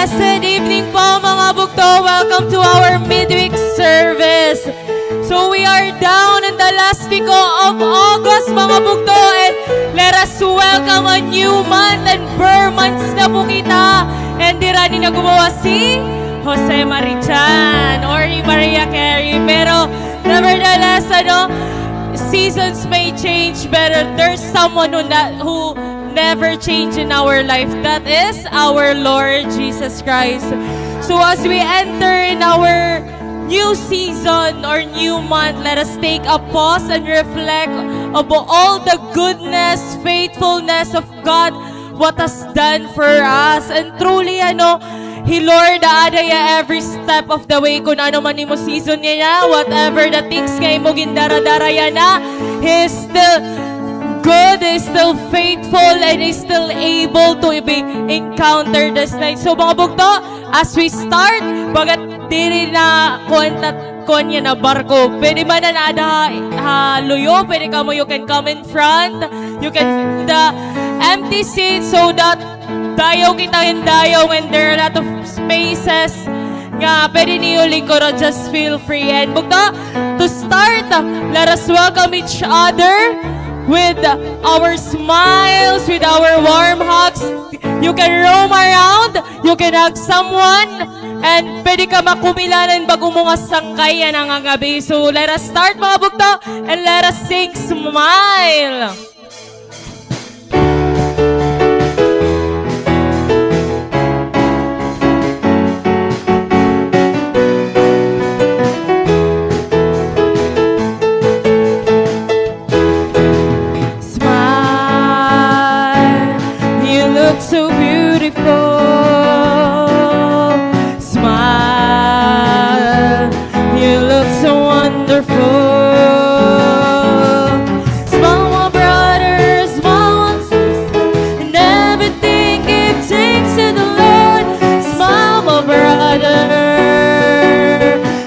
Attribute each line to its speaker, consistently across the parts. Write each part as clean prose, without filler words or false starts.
Speaker 1: Blessed evening po mga bugto. Welcome to our midweek service. So we are down in the last week of August mga bugto, and let us welcome a new month and bare months na po kita. And dirani na gumawa si Jose Marichan or Maria Carey. Pero nevertheless, seasons may change, but there's someone who never change in our life. That is our Lord Jesus Christ. So as we enter in our new season or new month, let us take a pause and reflect about all the goodness, faithfulness of God, what has done for us. And truly, He Lord, adaya every step of the way. Kung ano man mo season niya, whatever the things ngayon mo gindara-daraya na, He is still good, is still faithful, and is still able to be encountered this night. So mga bugto, as we start, bagat diri na kuwan na barko, pwede man na luyo, pwede ka mo, you can come in front, you can the empty seat so that dayaw kita in dayaw when there are a lot of spaces nga pwede niyo lingkod, just feel free. And bugto, to start, let us welcome each other with our smiles, with our warm hugs. You can roam around, you can hug someone, and pwede ka makumilanan bago mo nga sangkayan ang gabi. So let us start mga bugto, and let us sing Smile. So beautiful, smile, you look so wonderful. Smile, my brother, smile, my sister, and everything give thanks to the Lord. Smile, my brother,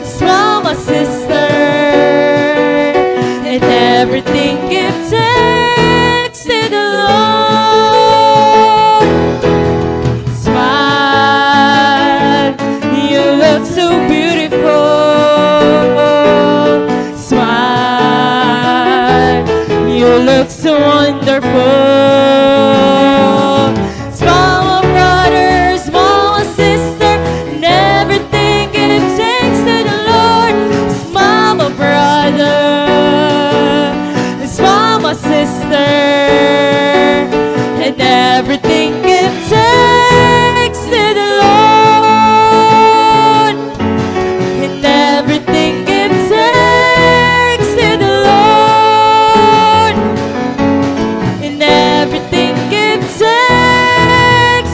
Speaker 1: smile, my sister, and everything give thanks to the Lord. So beautiful, smile, you look so wonderful. Smile, my brother, smile, my sister, and everything give thanks to the Lord. Smile, my brother, smile, my sister, and everything give thanks to the Lord. Everything gives thanks to the Lord, and everything gives thanks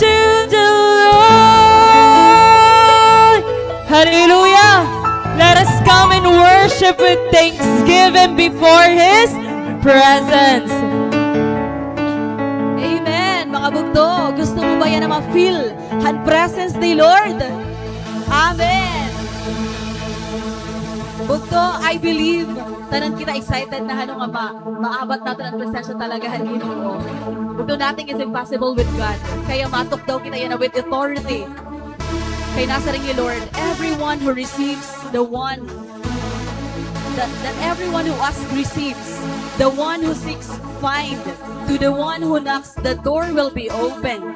Speaker 1: to the Lord. Hallelujah! Let us come and worship with thanksgiving before His presence.
Speaker 2: Amen, mga bugto. Gusto mo ba yan na ma-feel ang presence ni Lord? Amen. Bugto, I believe tanan kita excited na nga maabot natin ang presensya talaga ng Ginoo. Bugto, nothing is impossible with God. Kaya matok daw kita yan with authority. Kaya nasa rin ni Lord, everyone who receives the one that everyone who asks receives, the one who seeks find, to the one who knocks the door will be opened.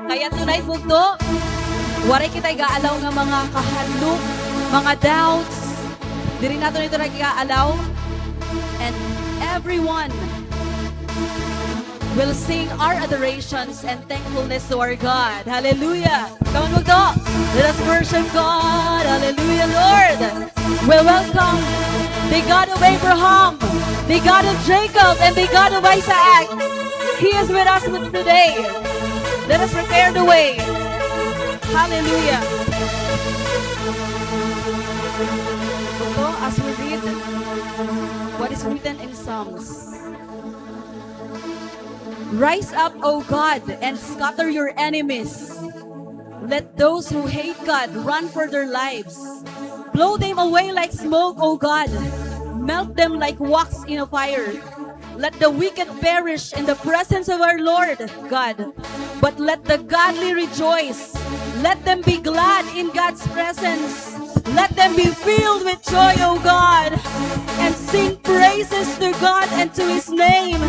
Speaker 2: Kaya tonight, bugto, waray kita igaalaw ng mga kahalok, mga doubts. Diri nato nito nag-iaalaw, and everyone will sing our adorations and thankfulness to our God. Hallelujah! Come on, bugto! Let us worship God. Hallelujah, Lord! We welcome the God of Abraham, the God of Jacob, and the God of Isaac. He is with us today. Let us prepare the way. Hallelujah! As we read what is written in Psalms. Rise up, O God, and scatter your enemies. Let those who hate God run for their lives. Blow them away like smoke, O God. Melt them like wax in a fire. Let the wicked perish in the presence of our Lord God, but let the godly rejoice. Let them be glad in God's presence. Let them be filled with joy, O God, and sing praises to God and to His name.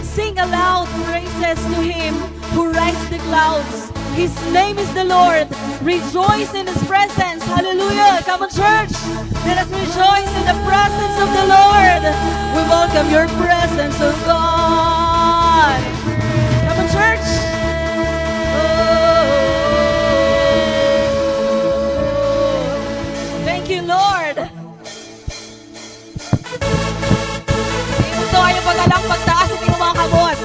Speaker 2: Sing aloud praises to Him who rides the clouds. His name is the Lord. Rejoice in His presence. Hallelujah. Come on, church. Let us rejoice in the presence of the Lord. We welcome your presence, O God. Come on, church. Thank you, Lord. Ito ay yung pagalang pagtaas at yung mga kamot.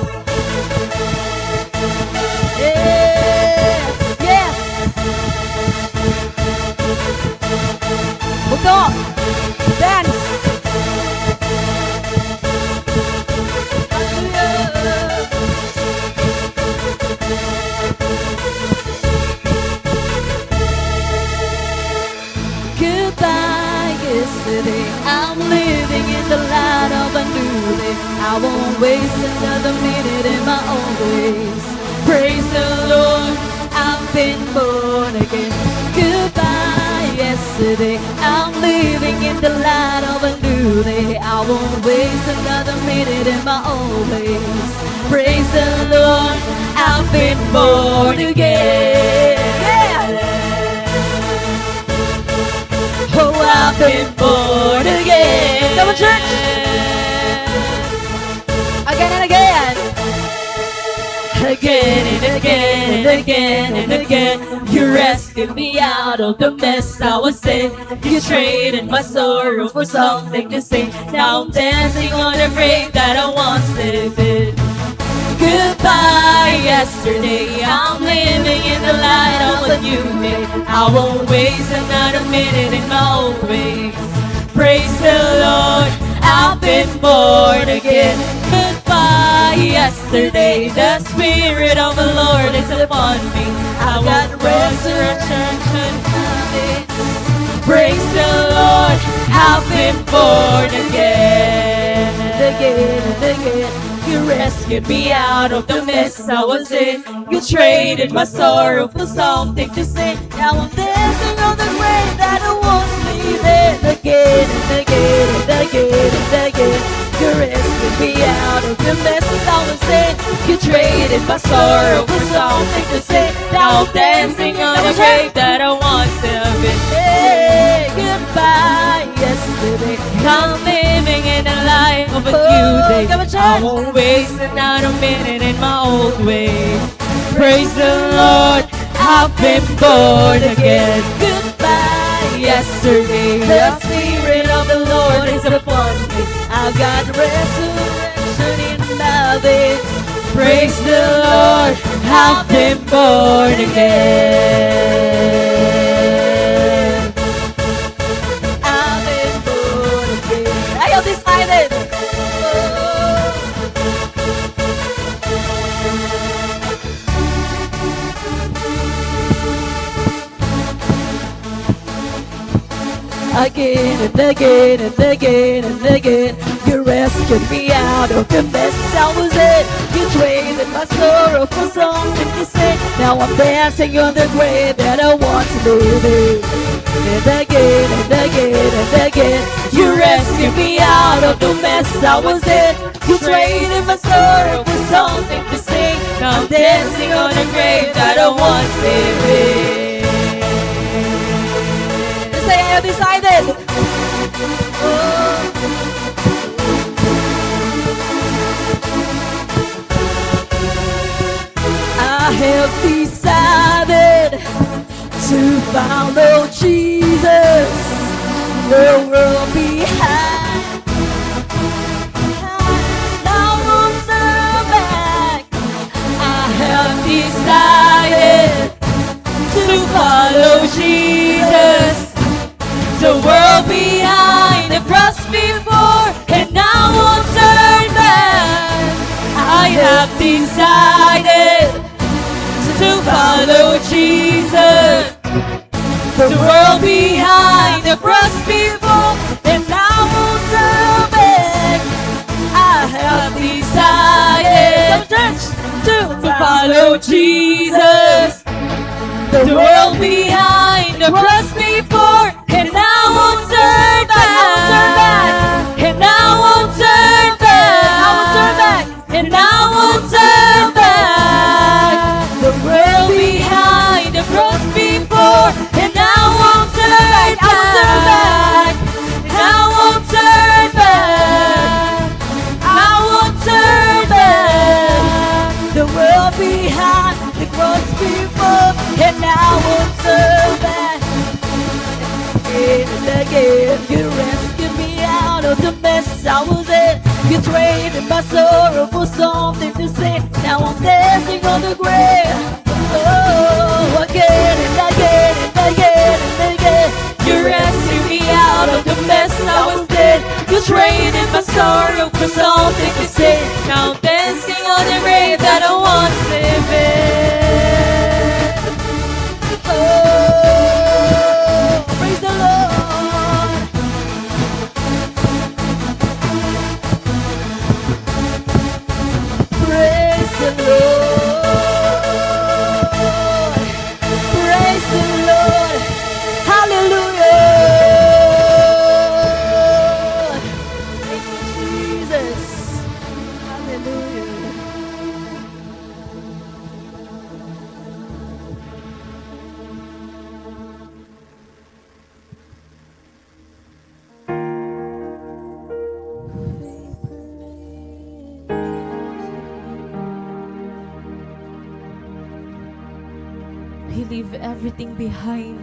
Speaker 2: Yes! Yes! Buto! Dance! Goodbye, yesterday. I'm living in the light of a new day. I won't waste another minute in my own ways. Praise the Lord, I've been born again. Goodbye, yesterday. I'm living in the light of a new day. I won't waste another minute in my own ways. Praise the Lord, I've been born again. Oh, I've been born again. Come on, church. Again and again. Again and again and again and again. You rescued me out of the mess I was in. You traded my sorrow for something to sing. Now I'm dancing on a grave that I once lived in. Goodbye, yesterday. I'm living in the light of a new day. I won't waste another minute in my old ways. Praise the Lord, I've been born again. Goodbye, yesterday. The Spirit of the Lord is upon me. I got resurrection habits. Praise the Lord, I've been born again and again and again. You rescued me out of the mess I was in. You traded my sorrow for something to sing. Now I'm dancing on the grave that I once lived in. Again and again and again and again. You rescued me out of the mess I was in. You traded my sorrow for something to sing. Now I'm dancing on the grave that I once lived in. Hey, goodbye, yesterday. I'm living in the light of a new day. I won't waste another minute in my old ways. Praise the Lord, I've been born again. Goodbye, yesterday. The Spirit of the Lord is upon me. I've got resurrection in my veins. Praise the Lord, I've been born again. I've been born again. I have decided. Again and again and again and again. You rescued me out of the mess I was in. You traded my sorrow for something to say. Now I'm dancing on the grave that I once lived in. And again and again and again. You rescued me out of the mess I was in. You traded my sorrow for something to sing. Now I'm dancing on the grave that I once lived in. Say I have decided. I have decided to follow Jesus. The world behind. Now won't turn back. I have decided to follow Jesus. The world behind, the cross before, and I won't turn back. I have decided to follow Jesus. The world behind, the cross before, and I won't turn back. I have decided to follow Jesus.
Speaker 1: The world behind, the cross before, and I won't turn back. And I won't turn back. And I won't turn back. The world behind, the cross before, and I won't turn back. And I won't turn back. I won't turn back.
Speaker 2: The world behind, the cross before, and I won't turn back. Again and again, you rescued me out of the mess I was in. You traded my sorrow for something to say. Now I'm dancing on the grave. Oh, again and again and again and again,
Speaker 1: You rescued me out of the mess I was in. You traded my sorrow for something to say. Now I'm dancing on the grave that I once lived in.
Speaker 2: Oh, praise the Lord. Praise the Lord. Praise the Lord. Hallelujah. Thank you, Jesus. Hallelujah.
Speaker 1: We leave everything behind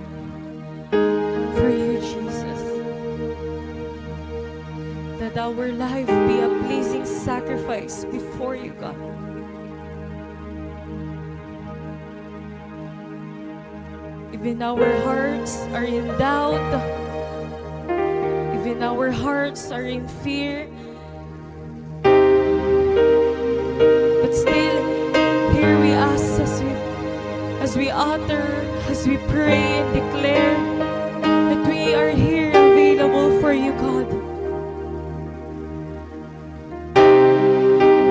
Speaker 1: for you, Jesus. That our life be a pleasing sacrifice before you, God. Even our hearts are in doubt, even our hearts are in fear, but still, here we ask as we utter, as we pray and declare that we are here available for you, God.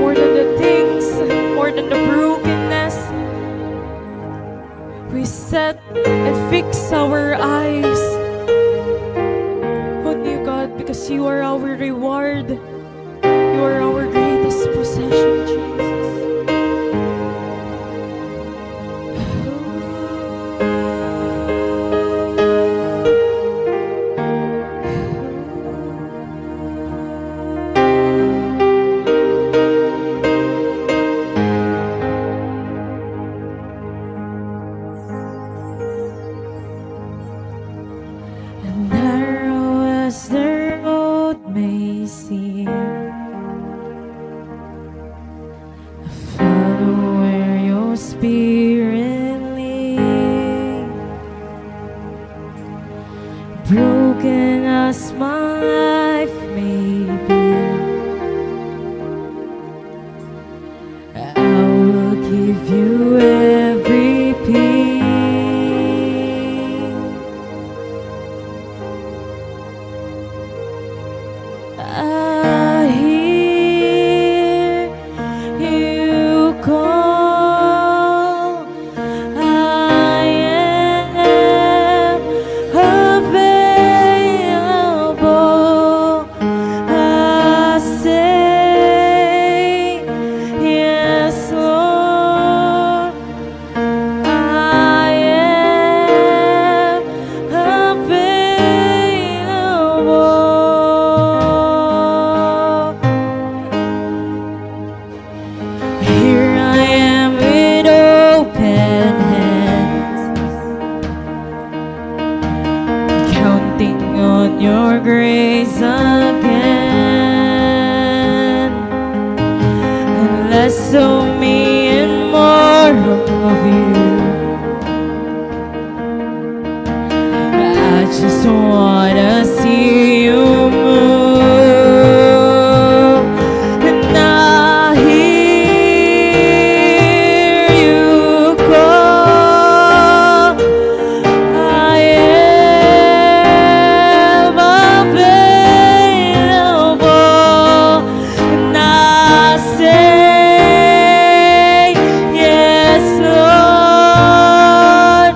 Speaker 1: More than the things, more than the brokenness, we set and fix our eyes on you, God, because you are our reward. You are our greatest possession, Jesus. Narrow as the road may seem, follow where your spirit leads. Broken as my life may be, I will give you every peace. I hear you call. I am available. I say yes, Lord. I am available. Here I am with open hands, counting on your grace again, and less of me and more of you. I just wanna see you move, and I hear you call. I am available, and I say yes, Lord.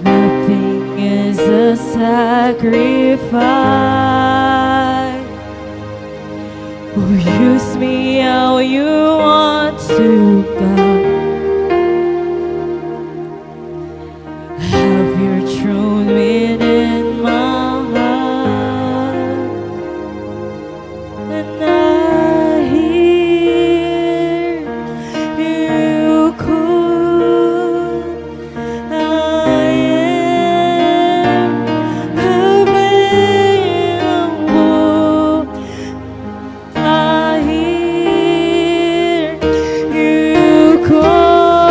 Speaker 1: Nothing is a sacrifice. Oh, use me how you want to, God. Have your throne within my heart, and I hear you call. I am available. I hear you call.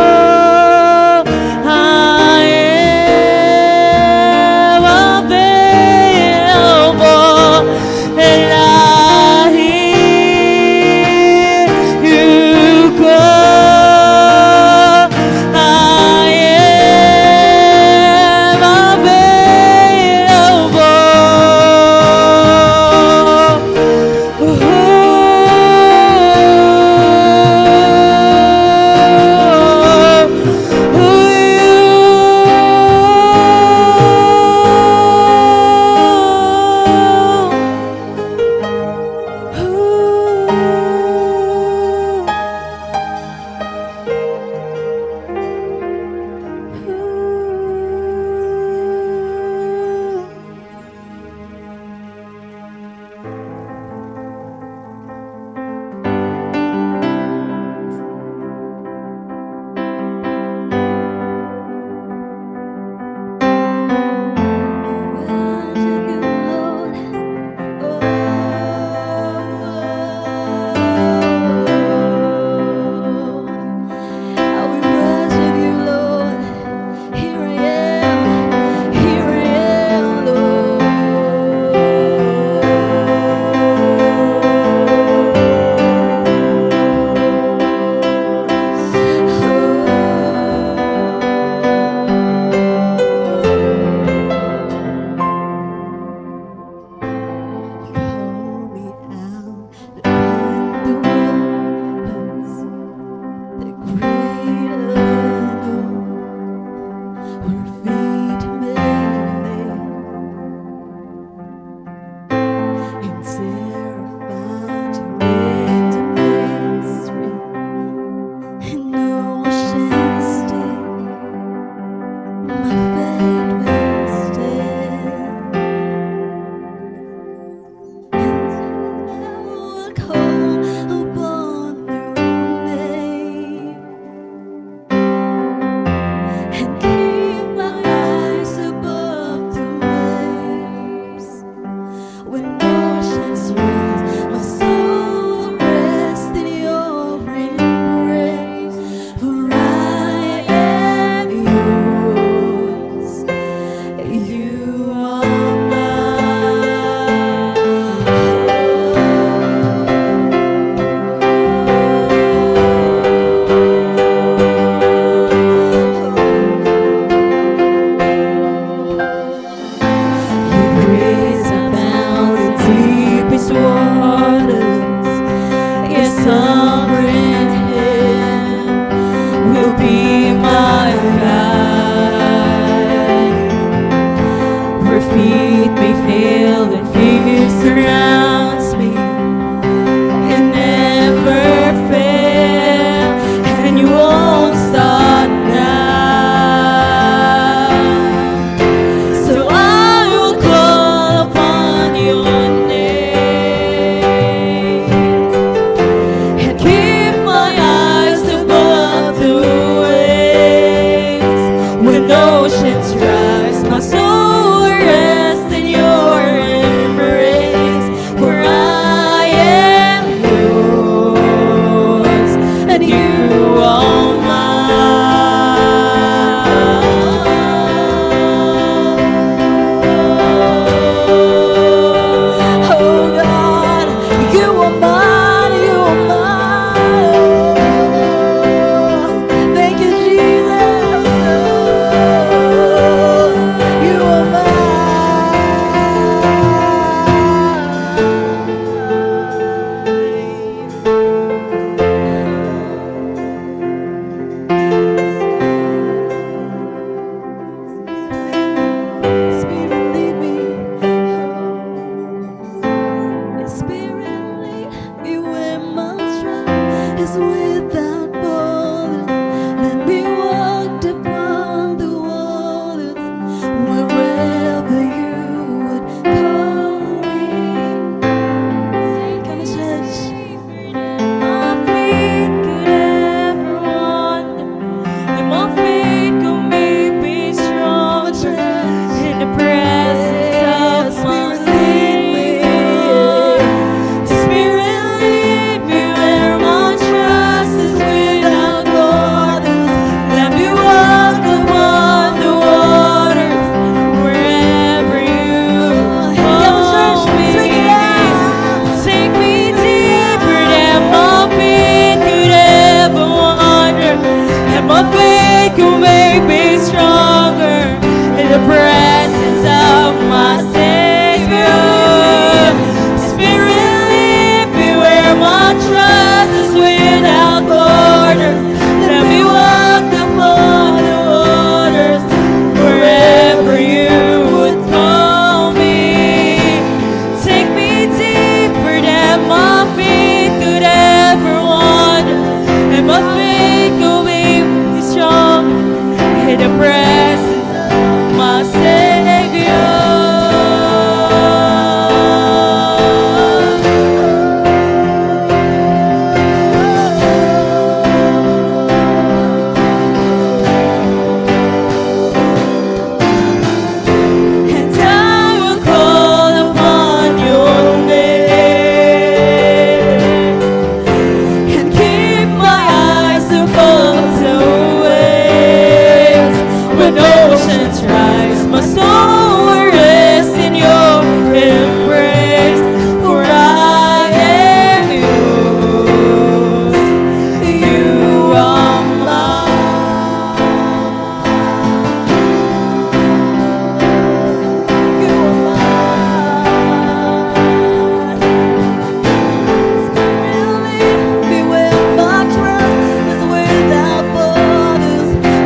Speaker 1: I am available, and I hear you call. I am oceans rise, my soul rests soul will rest in your embrace, for I am yours. You are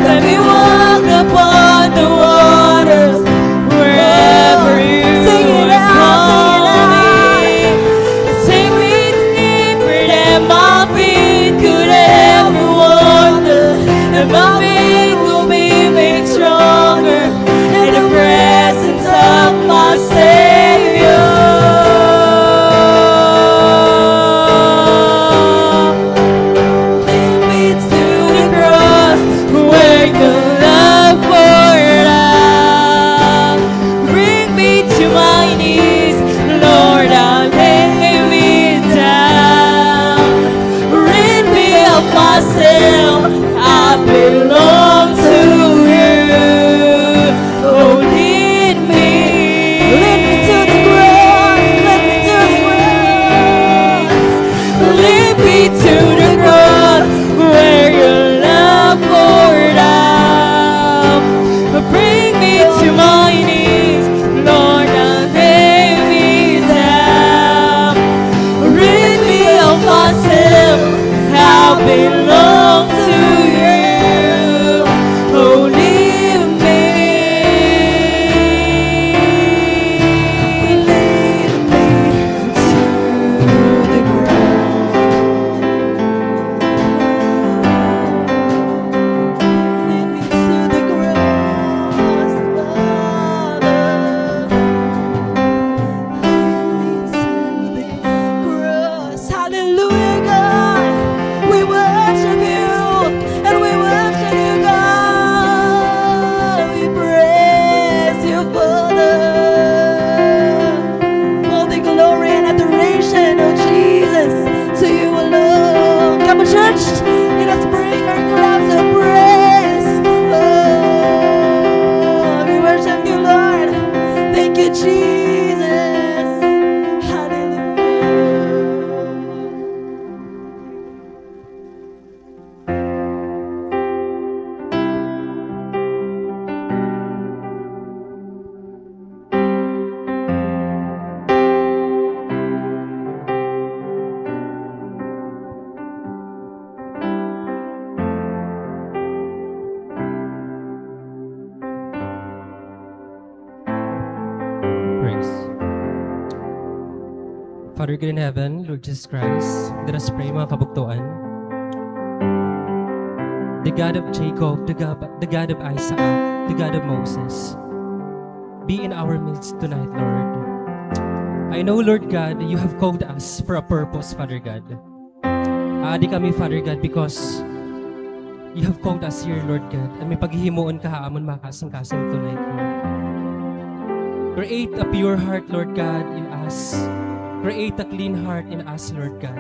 Speaker 1: let me walk upon the waters wherever you call me. Take me deeper than my feet could ever wander, and my faith will be made stronger in the presence of my Savior. Lead me to the cross where your love poured out. Bring me to my knees, Lord, I'll lay me down. Rid me of myself, I belong to you. Oh, lead me to the cross, lead me to the cross. Lead me to the cross where your love poured out. Bring me to my knees, Lord, I'll lay me down. Rid me of myself, I belong to you. Oh, lead me. Lead me to the cross. Lead me to the cross, Father. Lead me to the cross. Hallelujah, God. We worship you, and we worship you, God. We praise you, Father. All the glory and adoration, oh Jesus, to you alone. Come on, church, let us bring our glass of praise. Oh, we worship you, Lord. Thank you, Jesus. Hallelujah.
Speaker 3: Praise. Father God in heaven, Lord Jesus Christ, let us pray mga kabuktuan. The God of Jacob, the God of Isaac, the God of Moses, be in our midst tonight, Lord. I know, Lord God, you have called us for a purpose, Father God. Aadi kami, Father God, because you have called us here, Lord God, and may paghihimuon ka haamon makasing-kasing tonight, Lord. Create a pure heart, Lord God, in us. Create a clean heart in us, Lord God.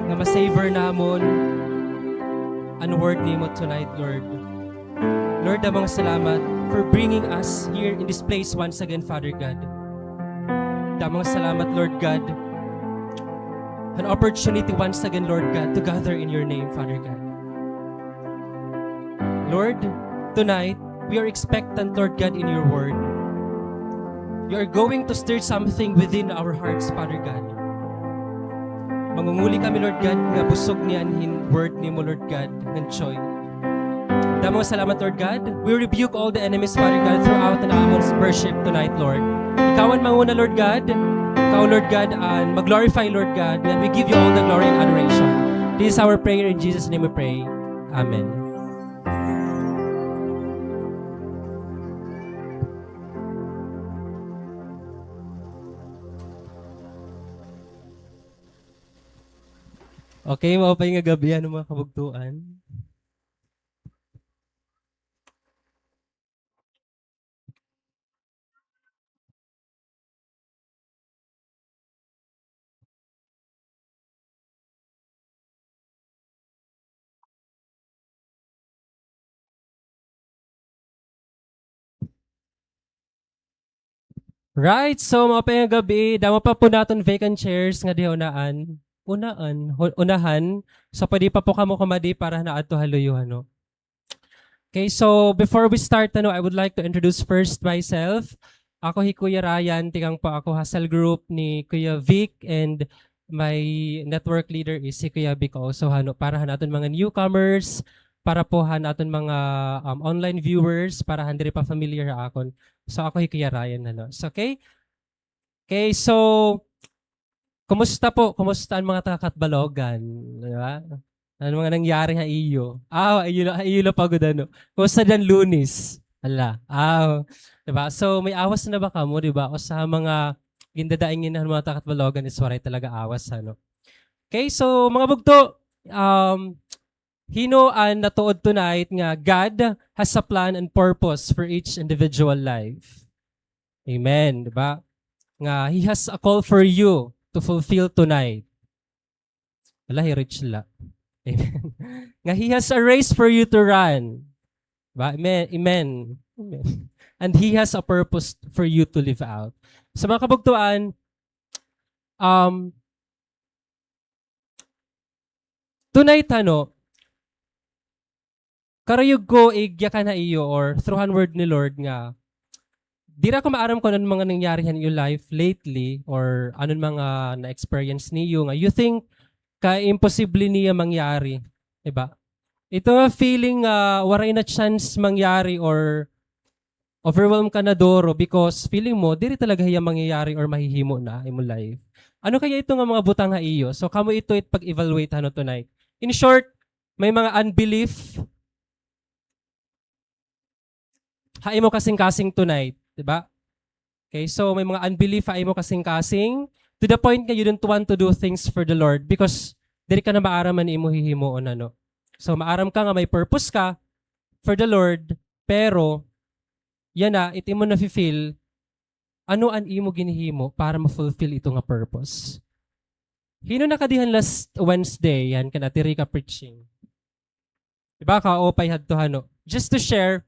Speaker 3: Nga ma-savor namon ang word nimo tonight, Lord. Lord, damang salamat for bringing us here in this place once again, Father God. Damang salamat, Lord God. An opportunity once again, Lord God, to gather in your name, Father God. Lord, tonight, we are expectant, Lord God, in your word. You are going to stir something within our hearts, Father God. Mangunguli kami, Lord God, nga busog niyan hin word ni mo, Lord God, ng joy. Damang salamat, Lord God. We rebuke all the enemies, Father God, throughout the Amon's worship tonight, Lord. Ikawan manguna, Lord God. Ikaw, Lord God, and mag-glorify, Lord God, and we give you all the glory and adoration. This is our prayer. In Jesus' name we pray. Amen. Okay, maupay nga gabi yan mga kabugtuan. Right, so mga payang gabi, damo pa po naton vacant chairs nga di unahan. So pwede pa po kamo kumadi para na ato haluyuhan, no? Okay, so before we start, I would like to introduce first myself. Ako hi Kuya Ryan, tingang po ako Hustle Group ni Kuya Vic, and my network leader is si Kuya Vic also, para naton mga newcomers, para po naton mga online viewers, para hindi pa familiar akon. So ako hi Kuya Ryan, So, okay? Okay, so kumusta po? Kumusta ang mga taga-Katbalogan? Di ba? Ano mga nangyari ha iyo? Iyo na pagod ano. Kumusta dyan Lunis? Hala. Diba? So may awas na ba kamo, diba? O sa mga gindadaingin ng mga taga-Katbalogan is waray talaga awas, Okay, so mga bugto, hino ang natuod tonight nga God has a plan and purpose for each individual life. Amen, diba? Nga He has a call for you to fulfill tonight. Wala, rich la. Amen. Nga He has a race for you to run. Diba? Amen. Amen. Amen. And He has a purpose for you to live out. Sa mga kabugtuan, tonight, karayog ko igya ka na iyo or through word ni Lord nga, di ra ko maaram kung anong mga nangyari in your life lately or anong mga na-experience niyo nga you think ka imposible niya mangyari, diba? Ito nga feeling waray na chance mangyari or overwhelm ka na doro because feeling mo diri talaga hiya mangyayari or mahihimo na imo life. Ano kaya ito nga mga butang ha iyo? So kamo ito pag-evaluate tonight. In short, may mga unbelief haimo kasing-kasing tonight, 'di ba? Okay, so may mga unbelief haimo kasing-kasing to the point nga you don't want to do things for the Lord because diri ka na maaraman imo hihimuon So maaram ka nga may purpose ka for the Lord pero yan na iti mo na feel ano an imo ginihimo para ma-fulfill ito nga purpose. Hino nakadihan last Wednesday yan kana tiri ka preaching. Diba ka opay hadto just to share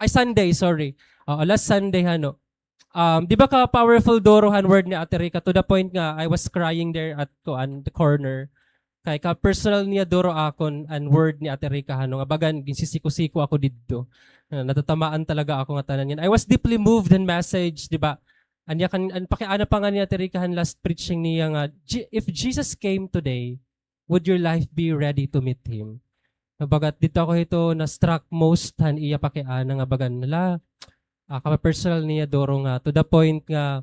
Speaker 3: Sunday, sorry. Last Sunday, di ba ka powerful dorohan word ni Ate Rica to the point nga I was crying there at the corner. Kay ka personal niya doro akon an word ni Ate Rica nga bagan ginsisiko-siko ako didto. Natatamaan talaga ako nga tanan yan. I was deeply moved in message, di ba? Anya kan pakiana pa nga ni Ate Rica last preaching niya nga if Jesus came today, would your life be ready to meet him? Bagat dito ako na-struck most iya pakiana nga bagan nila. Personal niya doro nga to the point nga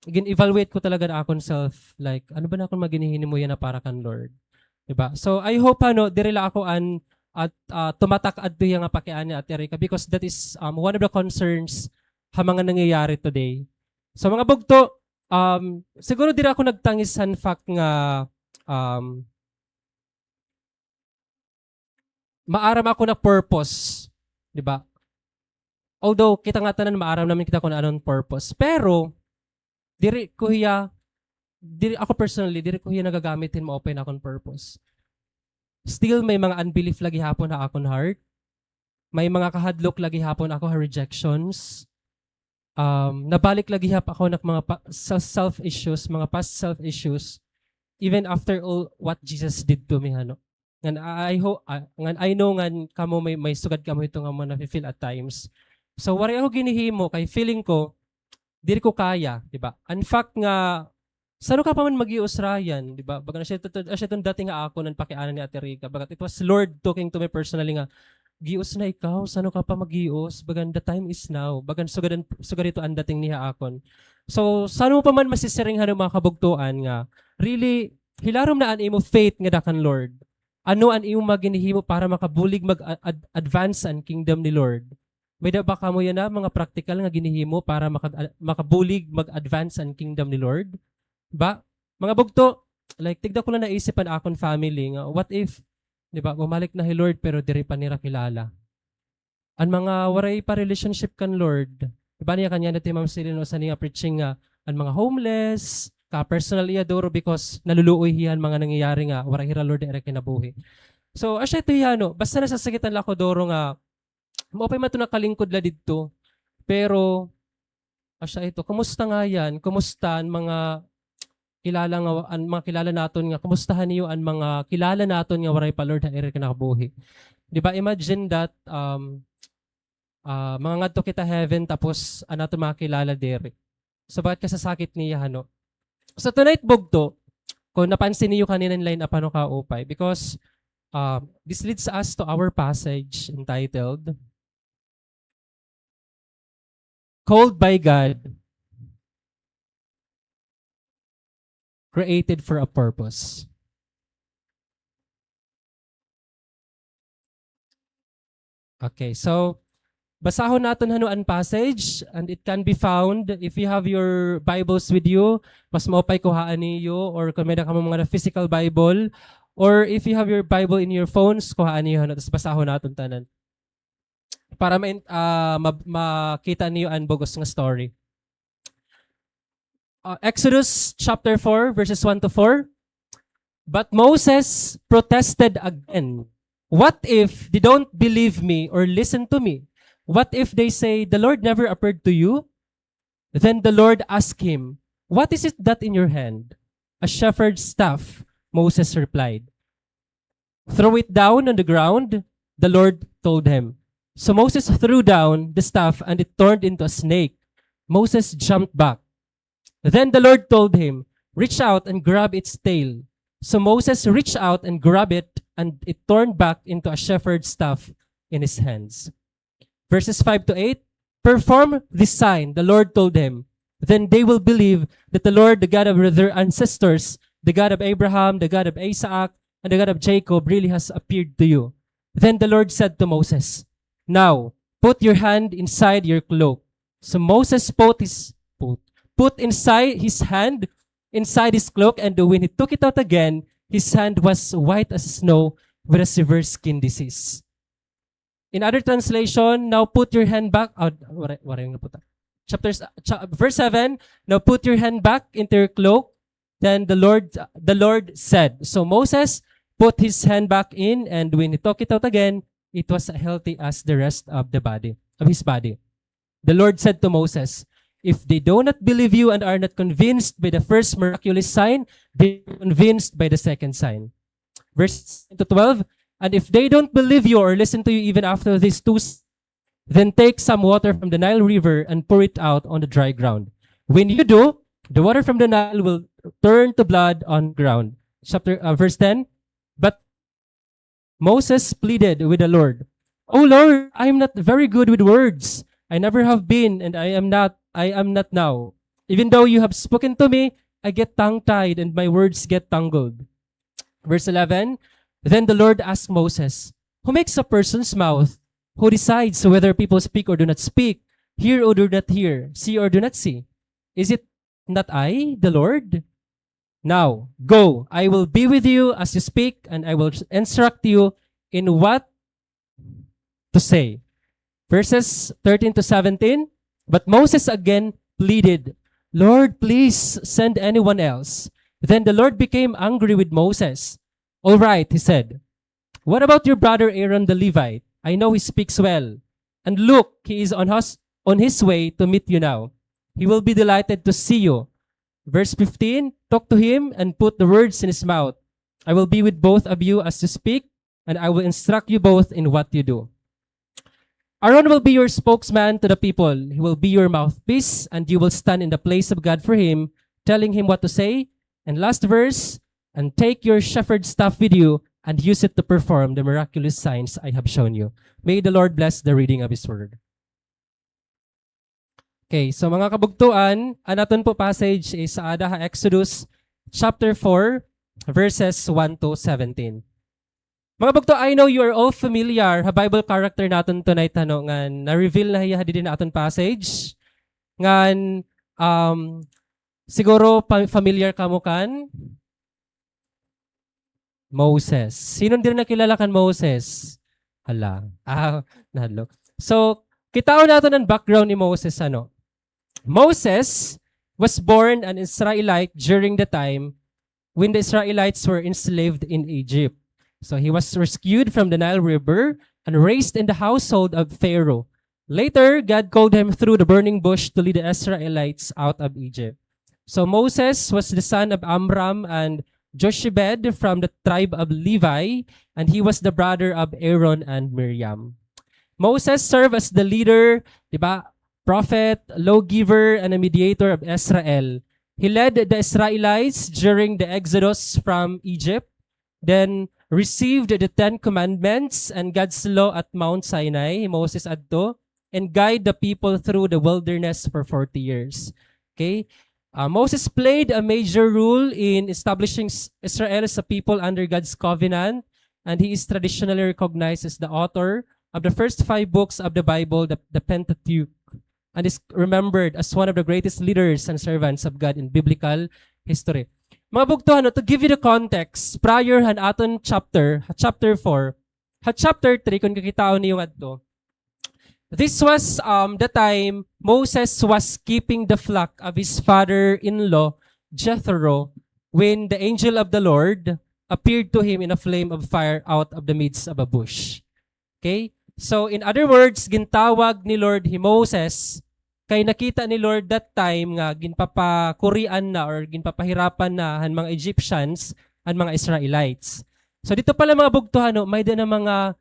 Speaker 3: gin-evaluate ko talaga na akon self like ano ba na akong maginihini mo yan na para kan Lord. Diba? So I hope diri la ako at tumatak adto yang nga pakiana at Erika because that is one of the concerns ha mga nangyayari today. So mga bugto siguro diri ako nagtangisan fact nga maaram ako na purpose, 'di ba? Although kita nga tanan maaram namin kita kung anong purpose, pero diri ako personally diri ko hiya nagagamitin mo open akong purpose. Still may mga unbelief lagi hapon na akong heart. May mga kahadlok lagi hapon ako rejections. Nabalik lagi hap ako ng mga self issues, mga past self issues even after all what Jesus did to me Ngan I know ngan kamo may sugad kamo ito nga mo na feel at times. So wari ako ginihimo kay feeling ko diri ko kaya, di ba? In fact nga sano ka pa man mag-ios Ryan, di ba? Baga siya tong dating nga ako nan pakianan ni Ate Rica. Baga it was Lord talking to me personally nga gios na ikaw, sano ka pa mag-ios? Bagan the time is now. Bagan sugad ito ang dating niya akon. So sano pa man masisiring mga kabugtuan nga really hilarom na an imo faith nga dakan Lord. Ano ang iyong maginihimo para makabulig mag-advance ang kingdom ni Lord? May da ba kamo yan mga practical nga ginihimo para makabulig mag-advance ang kingdom ni Lord? Ba? Mga bugto, like tigda ko lang naisipan akong family nga, what if, di ba, bumalik na hi Lord pero diri pa nira kilala. Ang mga waray pa relationship kan Lord, di ba niya kanya na Ma'am Celine sa niya preaching nga, ang mga homeless, ka personal iya doro because naluluoy hiyan mga nangyayari nga wala hira Lord ere kinabuhi. So asya ito basta nasasakitan la ko doro nga maopay man to nakalingkod la didto pero Asya ito, kumusta nga yan? Kumusta ang mga kilala nga ang mga kilala naton nga kumustahan niyo ang mga kilala naton nga waray pa Lord ha iri kinakabuhi. Di ba imagine that mga ngadto kita heaven tapos anato mga kilala dere. So bakit kasasakit niya no? So tonight bugto kung napansin niyo kanina in line up ano ka upay because this leads us to our passage entitled Called by God, created for a purpose. Okay, so basahon natin hanuan passage and it can be found if you have your Bibles with you, mas maupay kuhaan niyo or kung meron ka mga physical Bible or if you have your Bible in your phones, kuhaan niyo tapos basahon natin tanan. Para makita niyo ang bugos nga story. Exodus chapter 4 verses 1 to 4. But Moses protested again. What if they don't believe me or listen to me? What if they say, the Lord never appeared to you? Then the Lord asked him, what is it that in your hand? A shepherd's staff, Moses replied. Throw it down on the ground, the Lord told him. So Moses threw down the staff and it turned into a snake. Moses jumped back. Then the Lord told him, reach out and grab its tail. So Moses reached out and grabbed it, and it turned back into a shepherd's staff in his hands. Verses 5 to 8, perform this sign, the Lord told him. Then they will believe that the Lord, the God of their ancestors, the God of Abraham, the God of Isaac, and the God of Jacob really has appeared to you. Then the Lord said to Moses, now, put your hand inside your cloak. So Moses put inside his hand inside his cloak, and when he took it out again, his hand was white as snow with a severe skin disease. In other translation, now put your hand back. Verse 7, now put your hand back into your cloak. Then the Lord said, so Moses put his hand back in, and when he took it out again, it was healthy as the rest of his body. The Lord said to Moses, if they do not believe you and are not convinced by the first miraculous sign, they are convinced by the second sign. Verse 12, and if they don't believe you or listen to you even after these two, then take some water from the Nile River and pour it out on the dry ground. When you do, the water from the Nile will turn to blood on ground. Verse 10, but Moses pleaded with the Lord, oh Lord, I am not very good with words. I never have been, and I am not now. Even though you have spoken to me, I get tongue-tied and my words get tangled. Verse 11, then the Lord asked Moses, who makes a person's mouth? Who decides whether people speak or do not speak, hear or do not hear, see or do not see? Is it not I, the Lord? Now, go, I will be with you as you speak, and I will instruct you in what to say. Verses 13 to 17, but Moses again pleaded, Lord, please send anyone else. Then the Lord became angry with Moses. All right, he said, what about your brother Aaron the Levite? I know he speaks well. And look, he is on his way to meet you now. He will be delighted to see you. Verse 15, talk to him and put the words in his mouth. I will be with both of you as you speak, and I will instruct you both in what you do. Aaron will be your spokesman to the people. He will be your mouthpiece, and you will stand in the place of God for him, telling him what to say. And last verse, and take your shepherd's staff with you and use it to perform the miraculous signs I have shown you. May the Lord bless the reading of His Word. Okay, so mga kabugtuan, anaton po passage is sa Exodus chapter 4, verses 1 to 17. Mga bugto, I know you are all familiar ha Bible character natin tonight nga na-reveal na hiya din natin passage. Ngan siguro familiar ka mo kan? Moses. Sino din nakilala kan Moses? Hala. Nahadlok. So, kitaon natin ang background ni Moses Moses was born an Israelite during the time when the Israelites were enslaved in Egypt. So he was rescued from the Nile River and raised in the household of Pharaoh. Later, God called him through the burning bush to lead the Israelites out of Egypt. So Moses was the son of Amram and Jochebed from the tribe of Levi, and he was the brother of Aaron and Miriam. Moses served as the leader, di ba? Prophet, lawgiver, and a mediator of Israel. He led the Israelites during the exodus from Egypt, then received the Ten Commandments and God's law at Mount Sinai, Moses adto, and guide the people through the wilderness for 40 years. Okay? Moses played a major role in establishing Israel as a people under God's covenant, and he is traditionally recognized as the author of the first 5 books of the Bible, the Pentateuch, and is remembered as one of the greatest leaders and servants of God in biblical history. Mga bugtuhan, to give you the context, prior han aton chapter 4, chapter 3, kung kakitaon niyo adto, this was the time Moses was keeping the flock of his father-in-law, Jethro, when the angel of the Lord appeared to him in a flame of fire out of the midst of a bush. Okay? So, in other words, gintawag ni Lord Moses, kay nakita ni Lord that time nga ginpapakurian na or ginpapahirapan na han mga Egyptians and mga Israelites. So, dito pala mga bugtuhan, no, may din na mga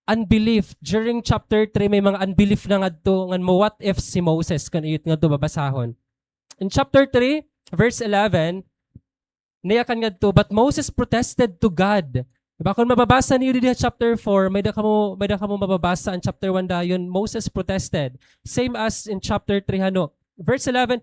Speaker 3: unbelief. During chapter 3, may mga unbelief na nga to, nga mo what if si Moses, kan iyot nga to babasahon. In chapter 3, verse 11, niyakan nga to, but Moses protested to God. Diba? Kung mababasa niyo dito chapter 4, may da kamo mababasa ang chapter 1 dayon, Moses protested. Same as in chapter 3, hano. Verse 11,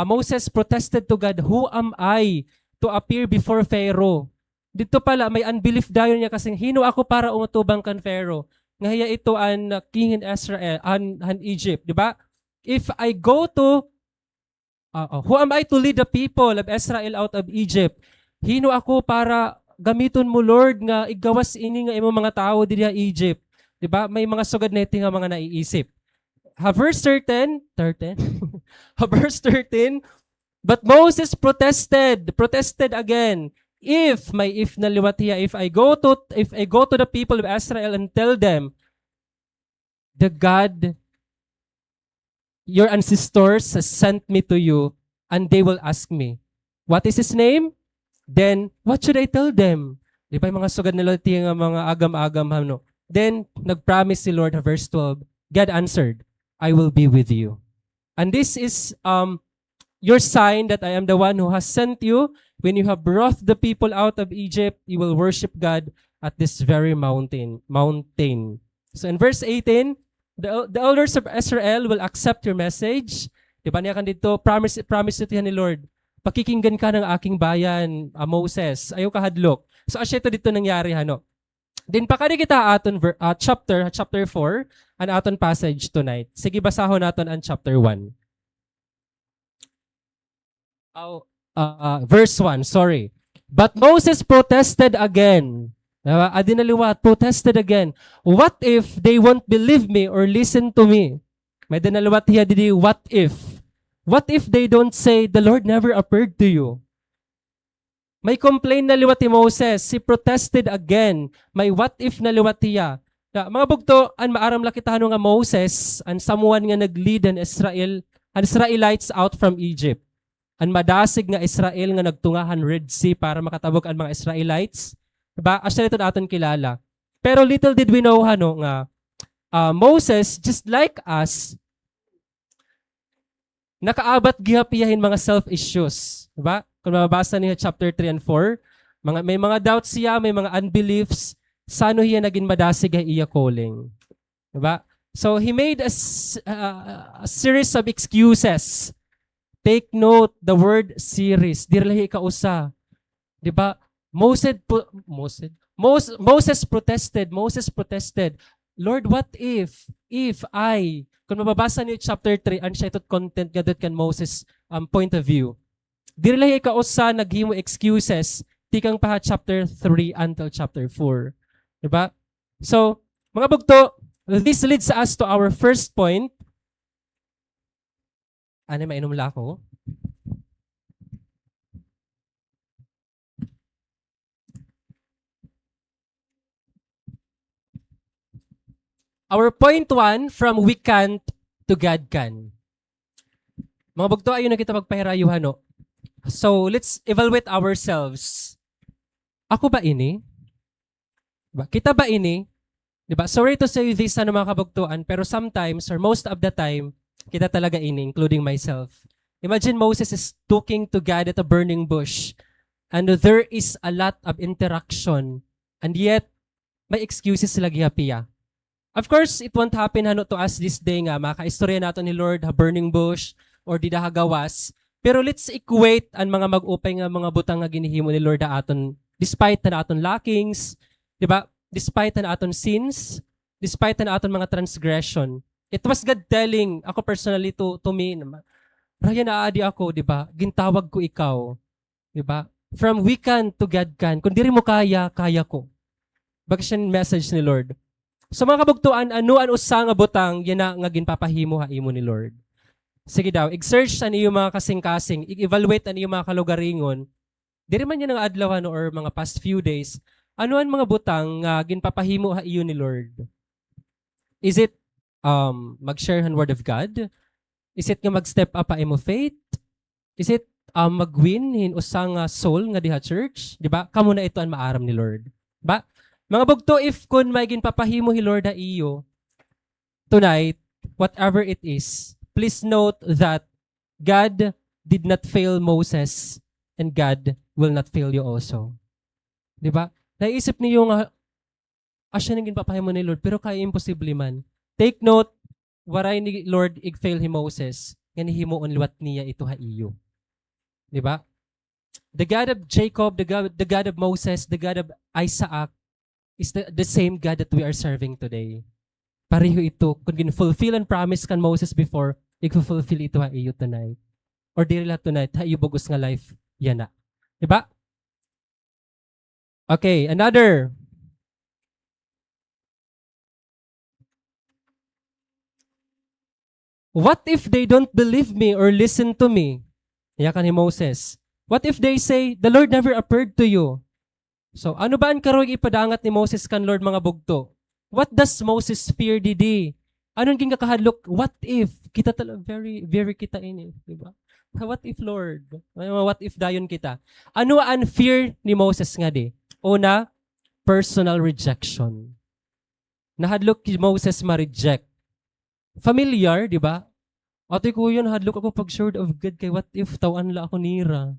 Speaker 3: Moses protested to God, who am I to appear before Pharaoh? Dito pala, may unbelief dayon niya kasing hino ako para umutubang kan Pharaoh. Ngahiya ito an king in Israel, an Egypt, di ba? If I go to, who am I to lead the people of Israel out of Egypt? Hino ako para gamiton mo, Lord, nga igawas ini nga imo mga tao diri sa Egypt. Di ba? May mga sugad neti nga mga naiisip. Verse 13, verse 13, but Moses protested again. If naliwat hiya, if I go to the people of Israel and tell them, the God, your ancestors has sent me to you, and they will ask me, what is his name? Then, what should I tell them? Di ba yung mga sugad nila nga mga agam-agam, no? Then, nag-promise si Lord, verse 12, God answered, I will be with you. And this is your sign that I am the one who has sent you. When you have brought the people out of Egypt, you will worship God at this very mountain. So in verse 18, the elders of Israel will accept your message. Diba niya kan dito, promise ito ni Lord. Pakikinggan ka ng aking bayan, Moses. Ayaw ka hadlok. So asya ito dito nangyari, hano. Then pakari kita aton chapter 4, an aton passage tonight. Sige, basahon naton ang chapter 1. Verse 1, sorry. But Moses protested again. Adinaliwat, protested again. What if they won't believe me or listen to me? May dinaliwat hiya didi, what if? What if they don't say, the Lord never appeared to you? May complain na liwat ni Moses. He protested again. May what if na liwat hiya. Mga bugto, an maaram lakitahan nga Moses, and someone nga nag-lead an Israelites out from Egypt. Ang madasig nga Israel nga nagtungahan Red Sea para makatabog ang mga Israelites. Diba? Asya ito natin kilala. Pero little did we know nga Moses, just like us, nakaabat gihapiyahin mga self-issues. Diba? Kung mababasa niya chapter 3 and 4, may mga doubts siya, may mga unbeliefs, sano hiya naging madasig iya calling. Diba? So he made a series of excuses. Take note, the word series. Dirlahi kausa. Diba? Moses protested. Lord, what if I, kung mababasa niyo chapter 3, unshadowed content gadot kan Moses point of view. Dirlahi kausa naghimo excuses tikang pa chapter 3 until chapter 4. Diba? So, mga bugto, this leads us to our first point. Ano, mainom lang ako? Our point 1, from we can't to God can. Mga bugto, ayun na kita magpahirayuhan, no? So, let's evaluate ourselves. Ako ba ini? Diba? Kita ba ini? Diba? Sorry to say this, mga kabugtuan, pero sometimes, or most of the time, kita talaga ini, including myself. Imagine Moses is talking to God at a burning bush, and there is a lot of interaction, and yet, may excuses sila gihapiya. Of course, it won't happen to us this day nga, makaistorya nato ni Lord, ha burning bush, or di gawas. Pero let's equate ang mga mag-upay nga mga butang nga ginihimo ni Lord na aton, despite na aton lackings, di ba? Despite na aton sins, despite na aton mga transgression. It was God telling, ako personally to me, Ryan, naadi ako, di ba? Gintawag ko ikaw. Di ba? From we can to God can. Kung diri mo kaya, kaya ko. Bakit siya message ni Lord? So mga kabugtuan, ano ang usa nga butang, yan na nga ginpapahimo ha imo ni Lord. Sige daw, i-search ano yung mga kasing-kasing, i-evaluate ano yung mga kalugaringon. Diri man yan ang adlaw or mga past few days, ano ang mga butang nga ginpapahimo ha iyo ni Lord? Is it mag-share ang word of God? Is it nga mag-step up pa imo faith? Is it mag-win hin usang soul nga diha church? Di ba? Kamo na ito ang maaram ni Lord. Ba? Mga bugto, if kun may ginpapahimo hi Lord na iyo tonight, whatever it is, please note that God did not fail Moses and God will not fail you also. Di ba? Naisip niyo nga, asya nang ginpapahimo ni Lord, pero kaya imposible man. Take note, waray ni Lord ig-fail hi Moses, nga nihimuon liwat niya ito ha iyo. Di ba? The God of Jacob, the God of Moses, the God of Isaac, is the same God that we are serving today. Pareho ito. Kung gin-fulfill and promise kan Moses before, i-fulfill ito ha iyo tonight. Or diri la tonight, ha iyo bugos nga life, yan na. Diba? Okay, another. What if they don't believe me or listen to me? Iyakan ni Moses. What if they say, the Lord never appeared to you? So, ano ba ang karoy ipadangat ni Moses kan Lord mga bugto? What does Moses fear didi? Anong gingakahadlok? What if? Kita talaga, very kita ini. Diba? What if, Lord? What if dayon kita? Ano ang fear ni Moses nga di? Una, personal rejection. Nahadlok ki Moses ma-reject. Familiar, di ba? Ate ko yun, hadlok ako pag short of God kay what if tawan la ako nira?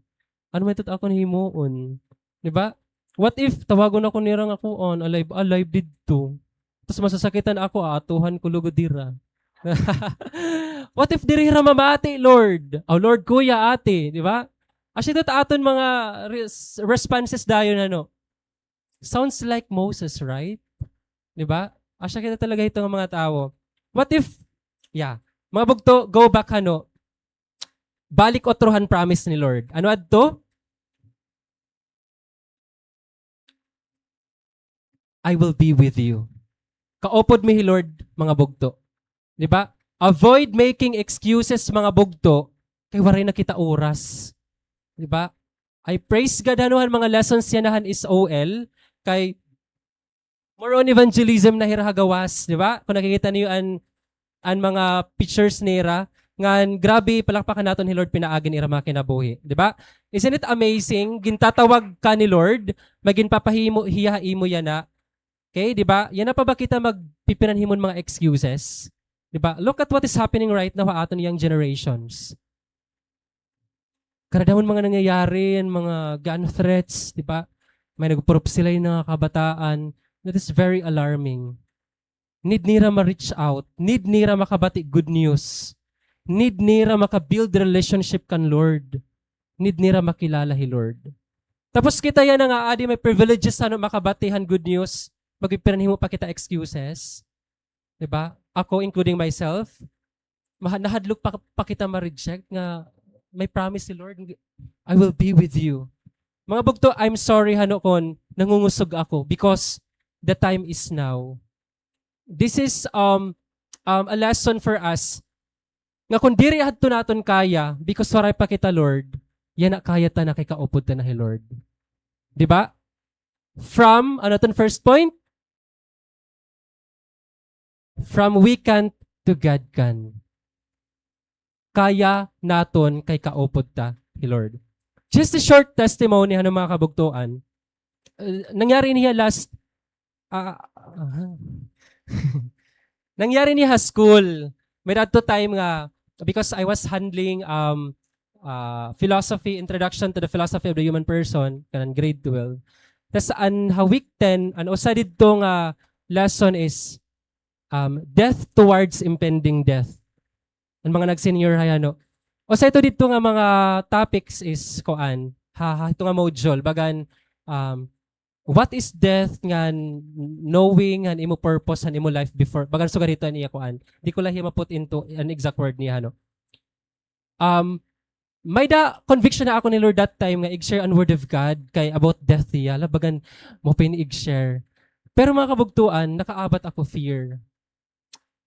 Speaker 3: Ano may ako himuon? Di ba? What if tawagon ako nira nga ako on, alive didto. Tapos masasakitan ako, atuhan ko lugod dira. What if dirira mamati, Lord? Oh, Lord, kuya, ate, di ba? Actually, ito aton mga responses dayon ano. Sounds like Moses, right? Di ba? Actually, kita talaga itong mga tao. What if, mga bugto, go back balik otrohan promise ni Lord. Ano adto? I will be with you. Kaopod mi Lord, mga bugto. Di ba? Avoid making excuses, mga bugto, kay waray na kita oras. Di ba? I praise God mga lessons yanahan is OL, kay more on evangelism na hiragawas, di ba? Kung nakikita niyo ang mga pictures nira, ngan grabe palakpakan naton ni Lord pinaagin ira mga kinabuhi, di ba? Isn't it amazing? Gintatawag ka ni Lord, maginpapahimo hiyaimo yana. Okay, di ba? Yan na pa ba kita magpipinanhimon mga excuses? Di ba? Look at what is happening right now aton young generations. Karadamon mga nangyayari, mga gun threats, di ba? May nagprop sila yung mga kabataan. That is very alarming. Need nira ma-reach out. Need nira makabati good news. Need nira makabuild relationship kan Lord. Need nira makilala hi Lord. Tapos kita yan nga, adi may privileges makabatihan good news. Magpipinanhimo pa kita excuses. Diba? Ako, including myself, nahadlok pa kita ma-reject nga may promise si Lord, I will be with you. Mga bugto, I'm sorry kon nangungusog ako because the time is now. This is a lesson for us nga kung diri adto naton kaya because waray pa kita Lord, yan na kaya ta na kay kaupod ta na hi Lord. Diba? From, ano ton first point? From we can't to God can. Kaya naton kay kaupod ta, Lord. Just a short testimony ng mga kabugtuan. Nangyari niya last nangyari niya school. May that time nga because I was handling philosophy, introduction to the philosophy of the human person, kanang grade 12. Tas an week 10, an usa didto nga lesson is death towards impending death. Ang mga nag-senior high ano. Usa ito dito nga mga topics is koan. Ito nga module bagan what is death nga knowing an imo purpose and imo life before bagan so ganito niya koan. Di ko lahi ma-put into an exact word niya ano. May da conviction na ako ni Lord that time nga i-share ang word of God kay about death niya. Labagan mo pin i-share. Pero mga kabugtuan, nakaabat ako fear.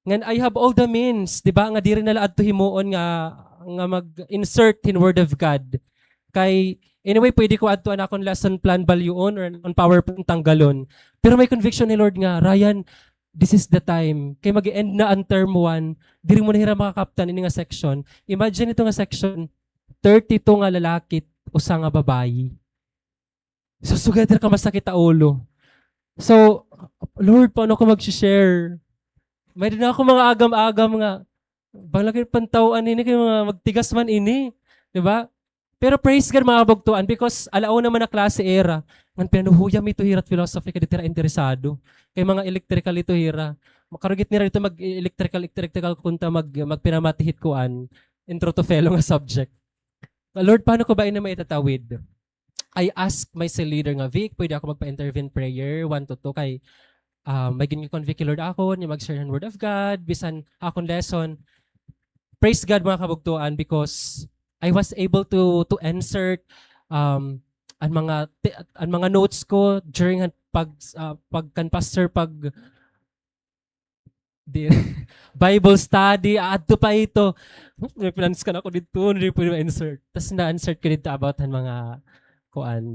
Speaker 3: Ngan I have all the means, di ba? Nga di rin nala adto himuon nga mag-insert in word of God. Kay anyway, pwede ko adto na akong lesson plan valueon or on PowerPoint tanggalon. Pero may conviction ni Lord nga, Ryan, this is the time. Kay mag-end na ang term 1, diri mo na hira makakaptan ini nga section. Imagine ito nga section 32 nga lalaki, usa nga babayi. So, sugather ka masakit ta ulo. So, Lord, paano ko mag-share? May din ako mga agam-agam nga. Balagay pantawaan ini, kay mga magtigas man ini. Diba? Pero praise God mga kabugtuan because alao naman na klase era. Ngan pinuhuyam ito hirat philosophy ka ditira interesado. Kay mga electrical ito hira. Makarugit nila ito mag-electrical kunta magpinamatihit kuan. Intro to fellow nga subject. Lord, paano ko ba ina maitatawid? I ask my cell leader nga, Vic, pwede ako magpa-intervene prayer, 1 to 2, kay may convict Lord ako, niya mag-share ng word of God, bisan akong lesson. Praise God mga kabugtuan because I was able to insert ang mga notes ko during pastor Bible study, adto pa ito. May plans ka na ako dito, hindi pwede ma-insert. Tapos na-insert ko dito about ang mga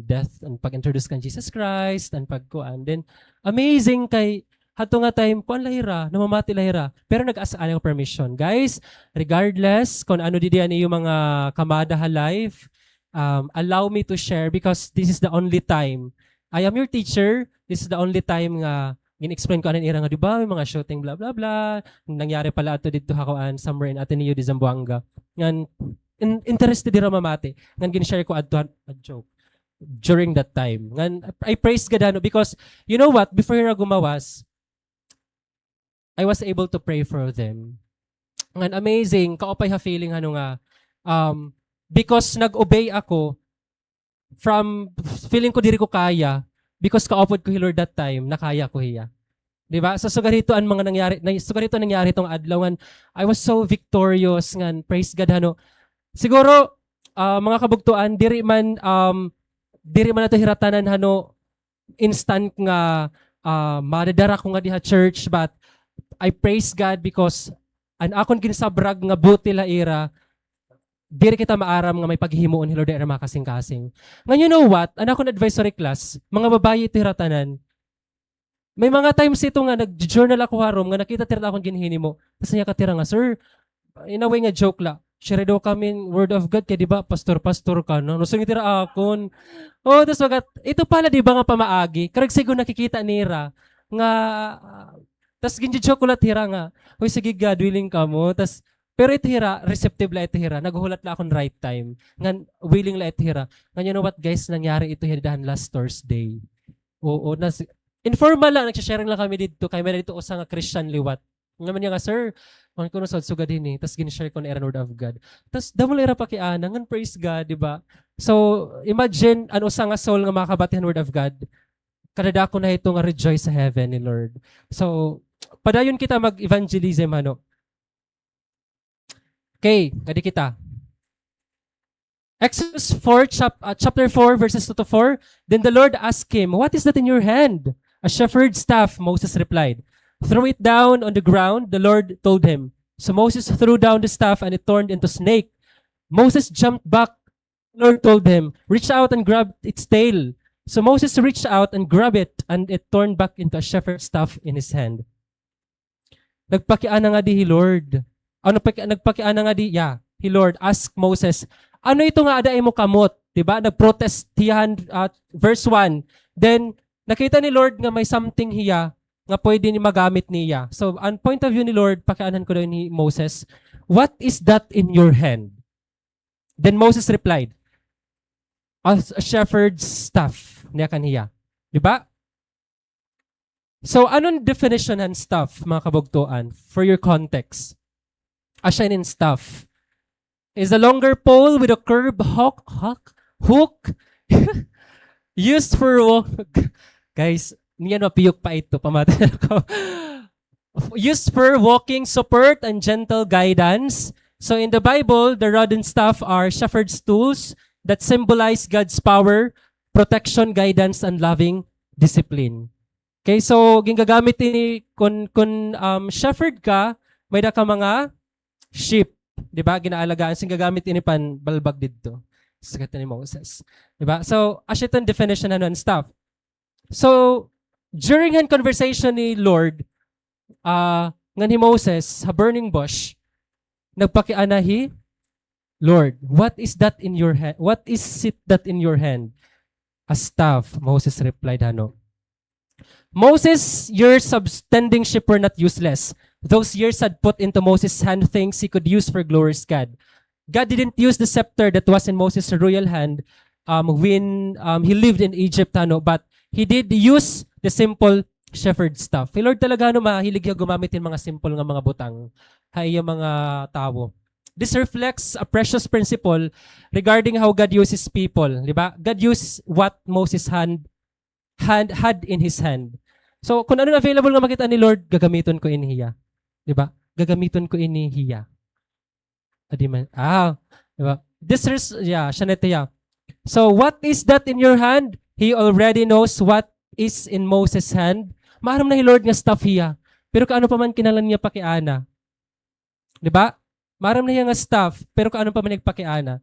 Speaker 3: death, and pag-introduce kan Jesus Christ, and pag-kuan. Then, amazing kay, hato nga time, kuan lahira, namamati lahira. Pero nag-asaan yung permission. Guys, regardless kung ano diyan yung mga kamada life, allow me to share because this is the only time. I am your teacher. This is the only time nga in-explain ko anong ira nga, di ba? May mga shooting, blah, blah, blah. Nangyari pala ito dito hakuan somewhere in Ateneo de Zamboanga. Ngan, interested dira mamati. Ngan, gin-share ko a joke during that time. Ngan, I praise God ano, because, you know what? Before na gumawas, I was able to pray for them. Ngan, amazing. Kaopay ha feeling ano nga. Because nag-obey ako from feeling ko diri ko kaya, because kaopod ko Lord that time, nakaya ko hiya. Di ba? So sugarito ang mga nangyari, sugarito nangyari itong adlawan. I was so victorious ngan, praise God ano. Siguro mga kabugtuan diri man nato hiratanan hano instant nga madadara ko nga diha church, but I praise God because an akon ginasabrag nga buti la ira diri kita maaram nga may paghihimuon ni Lord era makasing-kasing. Nga you know what? Anak ko advisory class, mga babae ito hiratanan. May mga times ito nga nag-journal ako harom nga nakita tira akong ginhini mo. Tapos niya katira nga, sir, in a way nga joke la. Share daw kami word of God kaya di ba pastor ka no? Nusong tira akon. Oh, tapos wagat, ito pala di ba nga pamaagi? Karag sigo nakikita nira nga tapos ginjo-joke ko la tira nga. Hoy sige God, willing ka mo. Tapos pero ito hira, receptive la ito hira. Naghuhulat la akong right time. Ngan, willing la ito hira. Ngan, you know what guys, nangyari ito hira last Thursday. Oo, informal lang, nagsasharing lang kami dito. Kaya meron dito usang Christian liwat. Ngayon niya nga, sir, man ko nasod suga din eh. Tapos ginashare ko na word of God. Tapos damo ira pa kiana, ngan praise God, di ba? So, imagine, ano usang nga soul nga makabatihan word of God. Kadada ko na ito nga rejoice sa heaven ni Lord. So, padayon kita mag-evangelism, ano. Okay, gadi kita. Exodus 4, chapter 4, verses 2 to 4. Then the Lord asked him, what is that in your hand? A shepherd's staff, Moses replied. Throw it down on the ground, the Lord told him. So Moses threw down the staff and it turned into a snake. Moses jumped back. The Lord told him, reach out and grab its tail. So Moses reached out and grabbed it and it turned back into a shepherd's staff in his hand. Nagpakiana nga di hi Lord. Ano nagpakiana nga di, hi Lord, ask Moses, ano ito nga aday mo kamot? Diba? Nagprotest hiyan at verse 1. Then, nakita ni Lord nga may something hiya nga pwede ni magamit niya. So, on point of view ni Lord, pakianan ko daw ni Moses, what is that in your hand? Then Moses replied, a shepherd's staff niya kaniya. Diba? So, anong definition ng staff, mga kabugtuan, for your context? A shining staff is a longer pole with a curved hook used for guys, niyan mapiyok pa ito, pamatan ako. Used for walking support and gentle guidance. So in the Bible, the rod and staff are shepherd's tools that symbolize God's power, protection, guidance, and loving discipline. Okay, so ginagamit ni kun shepherd ka, may da ka mga sheep, 'di ba? Ginaalagaan sing gagamit ini pan balbag didto. Sagat ni Moses. 'Di ba? So, ashitan definition and stuff. So, during an conversation ni Lord, nga ni Moses sa burning bush, nagpakianahi, Lord, what is that in your hand? What is it that in your hand? A staff, Moses replied, Moses, years of tending sheep were not useless. Those years had put into Moses' hand things he could use for glorious God. God didn't use the scepter that was in Moses' royal hand when he lived in Egypt, but he did use the simple shepherd staff. Si Lord talaga mahilig yung gumamit yung mga simple nga mga butang, hay yung mga tao. This reflects a precious principle regarding how God uses people. Di ba? God used what Moses had in his hand. So, kung ano available nga makita ni Lord, gagamiton ko inihiya. Di ba? Gagamiton ko inihiya. Di ba? So, what is that in your hand? He already knows what is in Moses' hand. Maaram na hi Lord nga staff hiya. Pero kaano pa man kinalan niya pakiana. Di ba? Maaram na hiya nga staff, pero kaano pa man nagpakiana.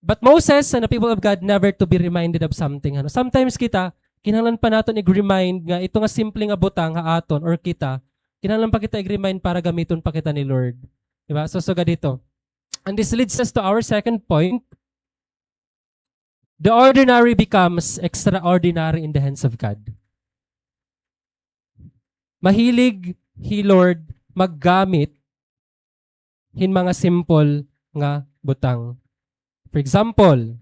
Speaker 3: But Moses and the people of God never to be reminded of something. Sometimes kita, kinahanglan pa natin i-remind nga ito nga simple nga butang nga aton or kita, kinahanglan pa kita i-remind para gamiton pa kita ni Lord. Diba? So dito. And this leads us to our second point. The ordinary becomes extraordinary in the hands of God. Mahilig hi Lord maggamit hin mga simple nga butang. For example,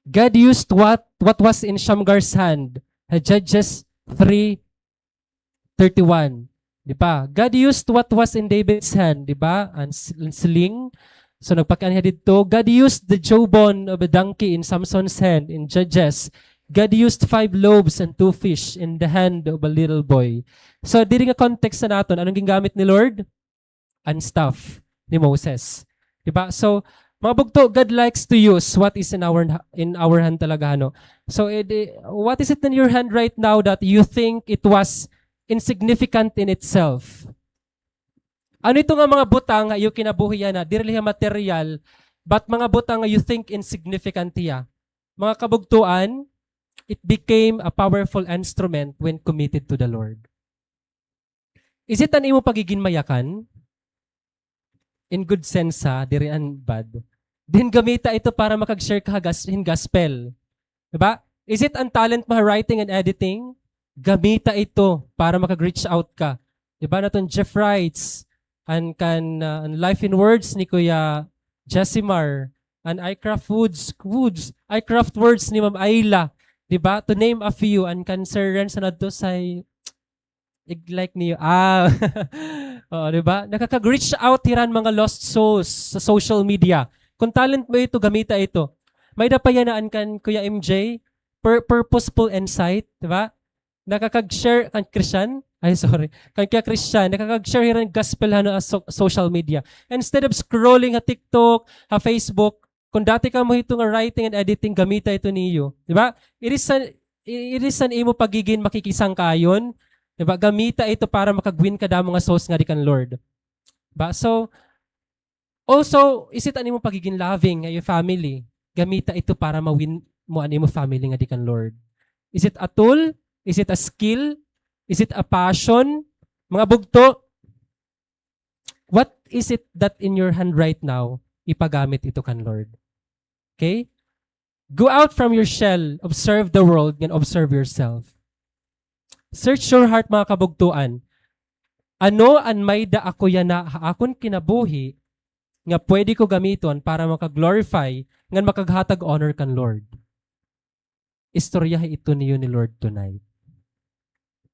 Speaker 3: God used what was in Shamgar's hand, Judges 3:31. Di ba? God used what was in David's hand, di ba? Ang sling. So nagpakian niya dito. God used the jawbone of a donkey in Samson's hand in Judges. God used 5 loaves and 2 fish in the hand of a little boy. So diri nga context na naton, anong gingamit ni Lord? Ang staff ni Moses. Di ba? So mga bugto, God likes to use what is in our hand talaga. So, what is it in your hand right now that you think it was insignificant in itself? Ano ito nga mga butang nga yung kinabuhiyan na, dirili material, but mga butang nga you think insignificant hiya. Mga kabugtuan, it became a powerful instrument when committed to the Lord. Is it an imo pagiging mayakan? In good sense diri an bad. Din gamita ito para makag-share ka in gospel. Diba? Is it an talent mo writing and editing? Gamita ito para makag-reach out ka. Diba naton Jeff writes and Life in Words ni Kuya Jessimar and iCraft iCraft Words ni Ma'am Ayla. Diba? To name a few and concern sa nadto say like niyo. Diba? Nakakag-reach out hiran mga lost souls sa social media. Kung talent mo ito, gamita ito. May napayanaan kan Kuya MJ, purposeful insight, diba? Nakakag-share kan Christian, kan Kuya Christian, nakakag-share hiran gospel social media. Instead of scrolling TikTok, Facebook, kung dati ka mo ito nga writing and editing, gamita ito niyo. Diba? It is an imo pagiging makikisangkayon. Diba? Gamita ito para makagwin ka da mga souls nga di kan Lord. Diba? So, also, is it ano mo pagiging loving ay family? Gamita ito para mawin mo ano mo family nga di kan Lord. Is it a tool? Is it a skill? Is it a passion? Mga bugto, what is it that in your hand right now, ipagamit ito kan Lord? Okay? Go out from your shell, observe the world, and observe yourself. Search your heart, mga kabugtuan. Ano an may da ako yan na akon kinabuhi nga pwede ko gamiton para makaglorify nga makaghatag honor kan Lord. Istoryahe ito niyo ni Lord tonight.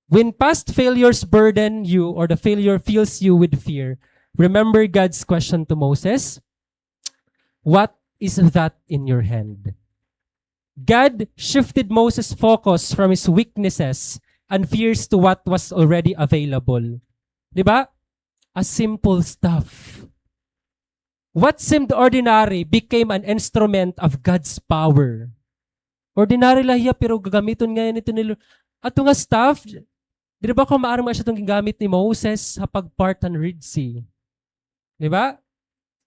Speaker 3: When past failures burden you or the failure fills you with fear, remember God's question to Moses. What is that in your hand? God shifted Moses' focus from his weaknesses and fears to what was already available. Diba? A simple stuff. What seemed ordinary became an instrument of God's power. Ordinary lang hiya pero gagamiton ngayon ito ni Lord. Ato nga stuff, di ba kung maaari siya itong gingamit ni Moses sa pagpart ng Red Sea? Diba?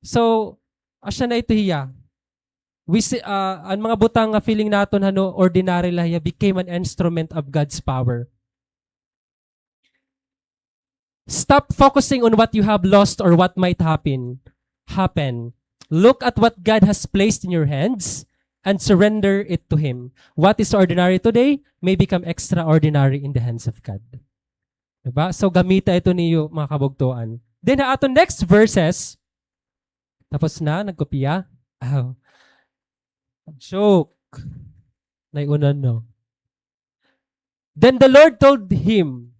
Speaker 3: So, asya na ito hiya. We see, ang mga butang nga feeling naton ordinary lang hiya became an instrument of God's power. Stop focusing on what you have lost or what might happen. Look at what God has placed in your hands and surrender it to Him. What is ordinary today may become extraordinary in the hands of God. Diba? So gamita ito niyo mga kabugtuan. Then ato next verses, tapos na, nagkopya. Oh. Joke. Naiunan no. Then the Lord told him,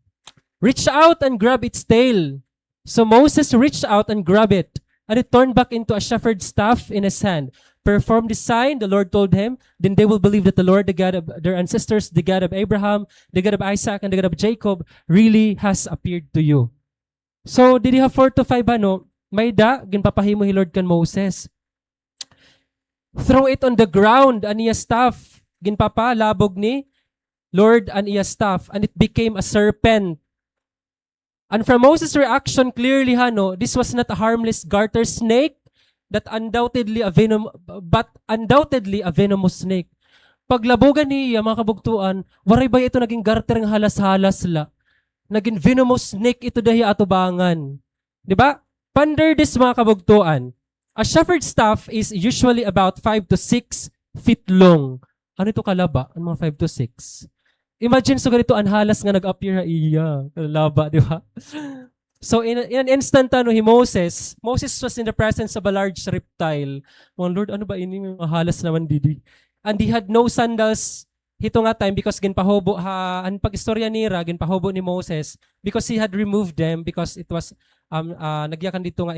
Speaker 3: reach out and grab its tail. So Moses reached out and grabbed it, and it turned back into a shepherd's staff in his hand. Perform this sign, the Lord told him, then they will believe that the Lord, the God of their ancestors, the God of Abraham, the God of Isaac, and the God of Jacob, really has appeared to you. So, did he have 4 to 5 may ginpapahimo hi Lord kan Moses. Throw it on the ground, an iya staff. Ginpapalabog ni Lord an iya staff, and it became a serpent. And from Moses' reaction, clearly this was not a harmless garter snake, but undoubtedly a venomous snake. Paglabogan niya, mga kabugtuan, waray ba ito naging garter ng halas-halas la? Naging venomous snake ito dahi atubangan. Diba? Ponder this, mga kabugtuan. A shepherd's staff is usually about 5 to 6 feet long. Ano ito kalaba? Ano mga 5 to 6? Imagine so ganito ang halas nga nag-appear na iya. Kalaba, di ba? So in an instant, Moses was in the presence of a large reptile. Oh Lord, ano ba ini? Ang halas naman, didi. And he had no sandals hito nga time because ginpahobo ang pag-istorya nira ginpahobo ni Moses because he had removed them because it was nagyakan dito nga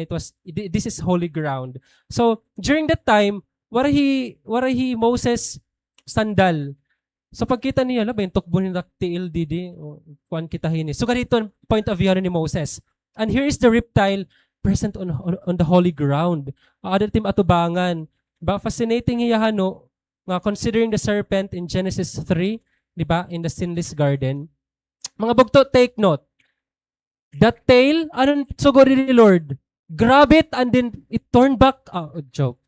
Speaker 3: this is holy ground. So during that time, wara hi Moses sandal. So pagkita niya, yung tukbo ni tiil didi, kuan kita hini. So ganito ang point of view ni Moses. And here is the reptile present on the holy ground. Other team atubangan. Ba fascinating hiya considering the serpent in Genesis 3, di ba, in the sinless garden. Mga bugto, take note. The tail, anong sugod ni Lord? Grab it and then it turned back. Joke.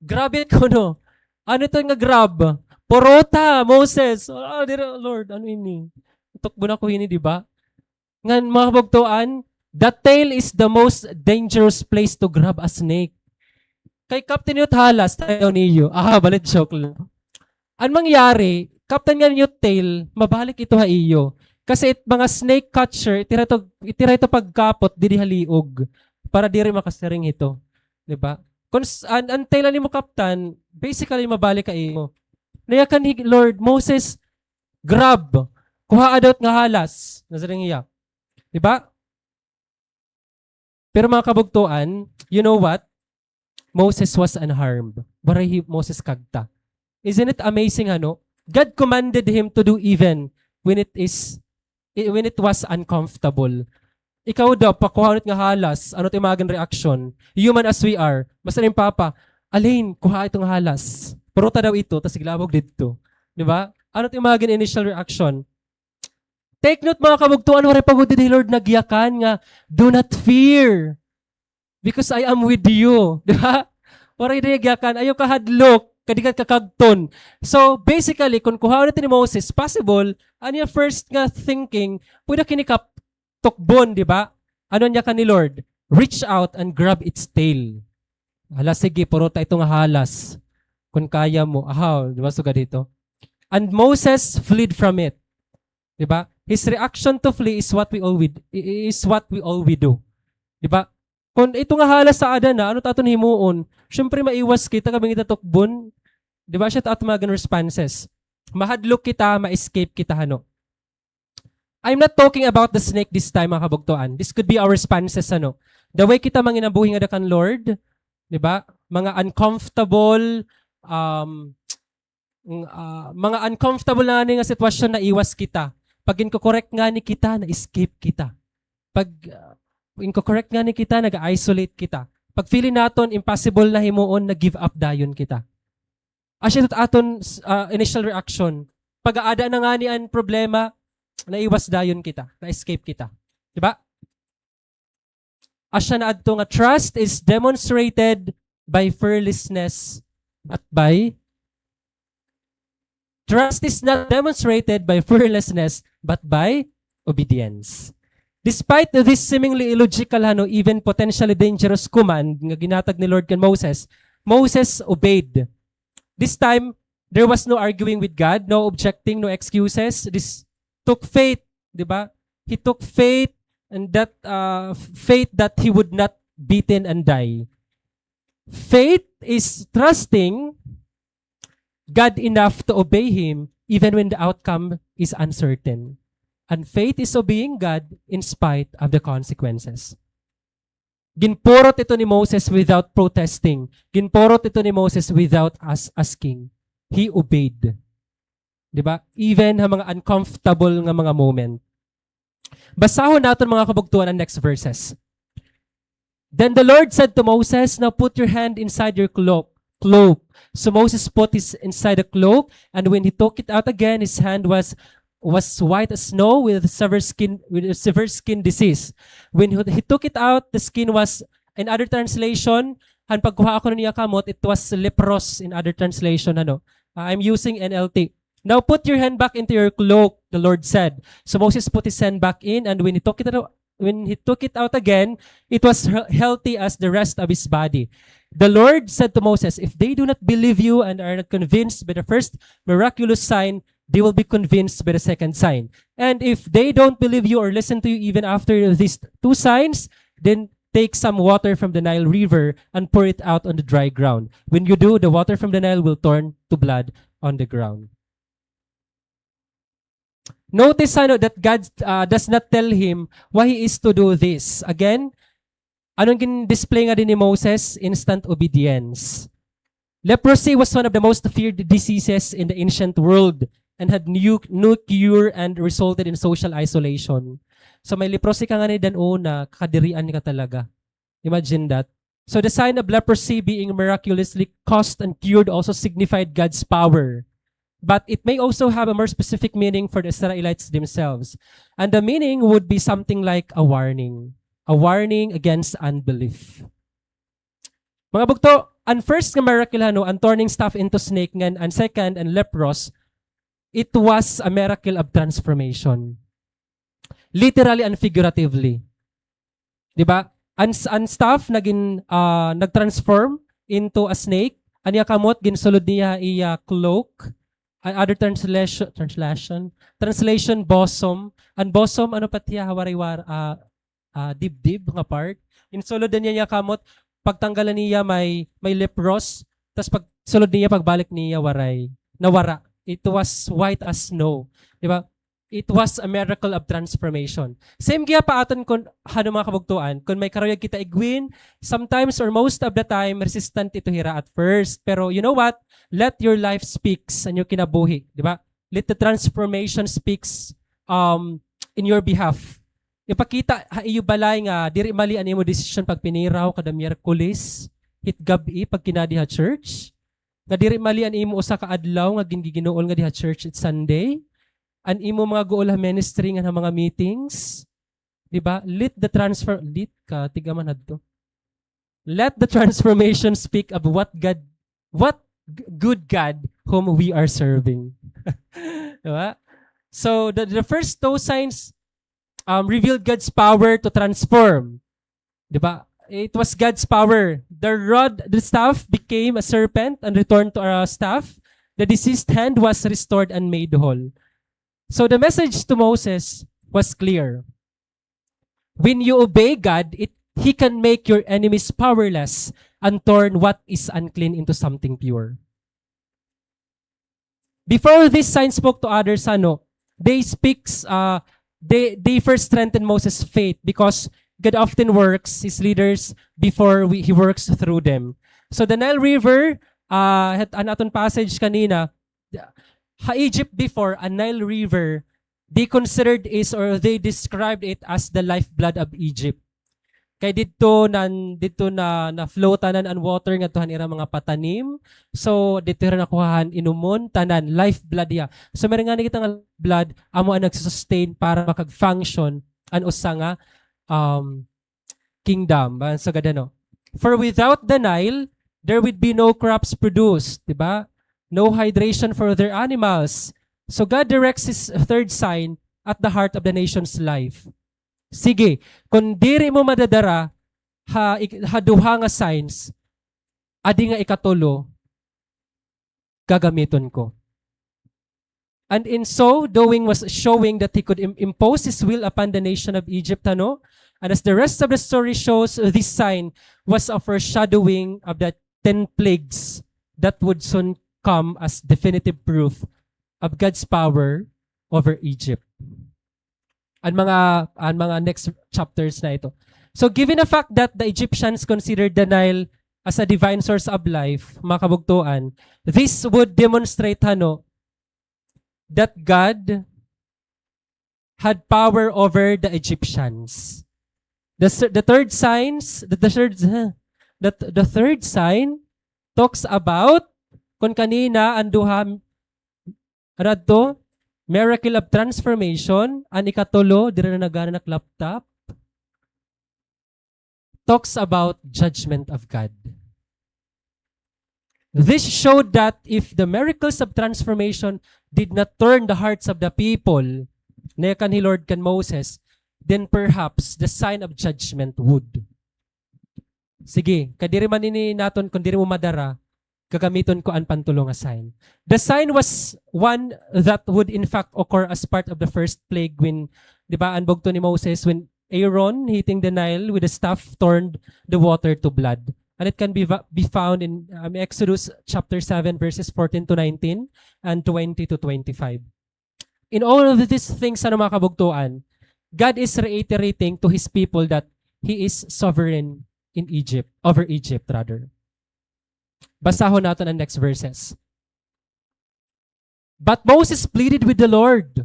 Speaker 3: Grab it kuno. Ano ito nga grab? Porota, Moses. Lord, ano ini? Tukbo na ko ini, di ba? Ngan mga bugtoan, the tail is the most dangerous place to grab a snake. Kay Captain Newt halas, tayo niyo. Balit joke lang. Ang mangyari, Captain nga Newt tail, mabalik ito ha iyo. Kasi mga snake catcher, itira ito pagkapot, diri haliog. Para diri makasiring ito. Diba? Kung ang tail ni mo, Captain, basically mabalik ka iyo. Nayakan ni Lord, Moses, grab. Kuha adot nga halas. Nasaring iya. Diba? Pero mga kabugtuan, you know what? Moses was unharmed. Baray Moses kagta. Isn't it amazing God commanded him to do even when it was uncomfortable. Ikaw daw, pakuha nga halas, ano tayo maging reaction? Human as we are. Basta rin papa, alin, kuha itong halas. Puruta daw ito, tas iglabog dito. Di ba? Ano tayo maging initial reaction? Take note mga kabugtuan, waray pagod ni Lord nagyakan nga, do not fear. Because I am with you. Di ba? Waray nagyakan, ayaw kahadlok. kadikat kakagton. So basically, kung kuha natin ni Moses, possible, ano yung first nga thinking, pwede kinikap tukbon, di ba? Ano niya ka ni Lord? Reach out and grab its tail. Hala, sige, puro tayo itong halas. Kung kaya mo, di ba suga dito? And Moses fled from it. Di ba? His reaction to flee is what we all we do. Di ba? Kung ito nga halas sa ada na, ano taton himuon? Siyempre maiwas kita kaming itatukbon. Di ba siya taat mga responses? Mahadlok kita, ma-escape kita hano. I'm not talking about the snake this time mga kabugtuan. This could be our responses ano. The way kita manginabuhi nga kan Lord, di ba? Mga uncomfortable mga uncomfortable na nga sitwasyon na iwas kita. Pag inko-correct nga ni kita, na-escape kita. Pag inko-correct nga ni kita, nag-isolate kita. Pag feeling naton impossible na himuon, nag-give up dayon kita. Asya aton initial reaction. Pag aada na nga ni ang problema, naiwas dayon kita, na-escape kita. Diba? Asya na adto nga trust is demonstrated by fearlessness at by trust is not demonstrated by fearlessness but by obedience. Despite this seemingly illogical, even potentially dangerous command nga ginatag ni Lord kan Moses, Moses obeyed. This time, there was no arguing with God, no objecting, no excuses. This took faith, di ba? He took faith and that faith that he would not beaten and die. Faith is trusting God enough to obey Him even when the outcome is uncertain. And faith is obeying God in spite of the consequences. Ginporot ito ni Moses without protesting. Ginporot ito ni Moses without asking. He obeyed. Diba? Even ang mga uncomfortable nga mga moment. Basahon natin mga kabugtuan ang next verses. Then the Lord said to Moses, now put your hand inside your cloak. So Moses put his inside the cloak, and when he took it out again, his hand was white as snow with severe skin disease. When he took it out, the skin was, in other translation, han pagkuha ako niya kamot, it was leprous in other translation. I'm using NLT. Now put your hand back into your cloak, the Lord said. So Moses put his hand back in, and when he took it out again, it was healthy as the rest of his body. The Lord said to Moses, if they do not believe you and are not convinced by the first miraculous sign, they will be convinced by the second sign. And if they don't believe you or listen to you even after these two signs, then take some water from the Nile River and pour it out on the dry ground. When you do, the water from the Nile will turn to blood on the ground. Notice that God does not tell him why he is to do this. Again, anong display nga din ni Moses? Instant obedience. Leprosy was one of the most feared diseases in the ancient world and had no cure and resulted in social isolation. So may leprosy ka nga ni Dan-o na kakadirian ka talaga. Imagine that. So the sign of leprosy being miraculously caused and cured also signified God's power. But it may also have a more specific meaning for the Israelites themselves. And the meaning would be something like a warning. A warning against unbelief. Mga bugto, ang first nga miracle, ang turning staff into snake, and second, and leprous, it was a miracle of transformation. Literally and figuratively. Diba? Ang staff nag-transform into a snake. Anya kamot, ginsulod niya iya cloak. Other translation, bosom. Ang bosom, ano pati hawariwar, dibdib nga part. Insulod niya kamot, pagtanggalan niya may leprous, tapos pagsulod niya, pagbalik niya nawara. It was white as snow. Diba? It was a miracle of transformation. Same kaya pa aton kung mga kabugtuan, kung may karuyag kita igwin, sometimes or most of the time, resistant ito hira at first. Pero you know what? Let your life speaks and your kinabuhi. Diba? Let the transformation speaks in your behalf. Ipakita, iyo balay nga, diri mali ani mo decision pag piniraw kada Miyerkules, hit gabi pag kinadiha church. Nga diri mali ani mo usa ka adlaw nga ginginool nga diha church it Sunday. An imo mga goal ministry nga mga meetings, di ba? Let the transformation speak of what good God whom we are serving. Diba? So the first two signs revealed God's power to transform. Diba? It was God's power. The rod, the staff became a serpent and returned to a staff. The diseased hand was restored and made whole. So the message to Moses was clear. When you obey God, He can make your enemies powerless and turn what is unclean into something pure. Before this sign spoke to others, they first strengthened Moses' faith because God often works His leaders before He works through them. So the Nile River, an aton passage kanina, Egypt before, a Nile River, they considered is or they described it as the lifeblood of Egypt. Kay dito na flow tanan ang water nga tuhan ira mga patanim. So dito ra nakuhaan inumon tanan lifeblood ya. So meron nga kita nga blood amo ang nagsustain para makag-function an usa nga kingdom. So gadano. For without the Nile, there would be no crops produced, di ba? No hydration for their animals. So God directs His third sign at the heart of the nation's life. Sige, kung diri mo madadara, duha nga signs, adi nga ikatulo, gagamiton ko. And in so doing was showing that He could impose His will upon the nation of Egypt, And as the rest of the story shows, this sign was a foreshadowing of the 10 plagues that would soon come as definitive proof of God's power over Egypt. Ang mga next chapters na ito. So given the fact that the Egyptians considered the Nile as a divine source of life, mga kabugtuan, this would demonstrate that God had power over the Egyptians. The third sign talks about kung kanina ang duha radto miracle of transformation, an ikatulo, dira na naganak laptop, talks about judgment of God. This showed that if the miracles of transformation did not turn the hearts of the people, na kan Lord kan Moses, then perhaps the sign of judgment would. Sige, kadiri man ini naton kung diri mo madara, gagamiton ko ang pantulong nga sign. The sign was one that would in fact occur as part of the first plague when, di ba, anbog to ni Moses, when Aaron hitting the Nile with a staff turned the water to blood. And it can be found in Exodus chapter 7 verses 14 to 19 and 20 to 25. In all of these things, mga kabugtuan, God is reiterating to His people that He is sovereign in Egypt, over Egypt rather. Basahon natin ang next verses. But Moses pleaded with the Lord,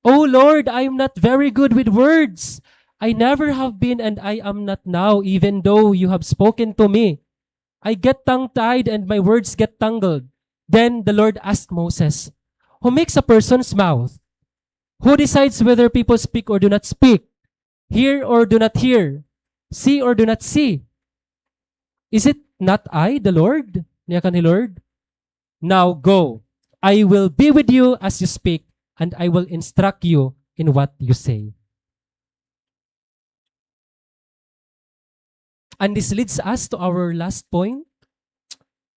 Speaker 3: "O Lord, I am not very good with words. I never have been and I am not now, even though you have spoken to me. I get tongue-tied and my words get tangled." Then the Lord asked Moses, "Who makes a person's mouth? Who decides whether people speak or do not speak? Hear or do not hear? See or do not see? Is it not I, the Lord?" Niya kan ni Lord. "Now go. I will be with you as you speak, and I will instruct you in what you say." And this leads us to our last point.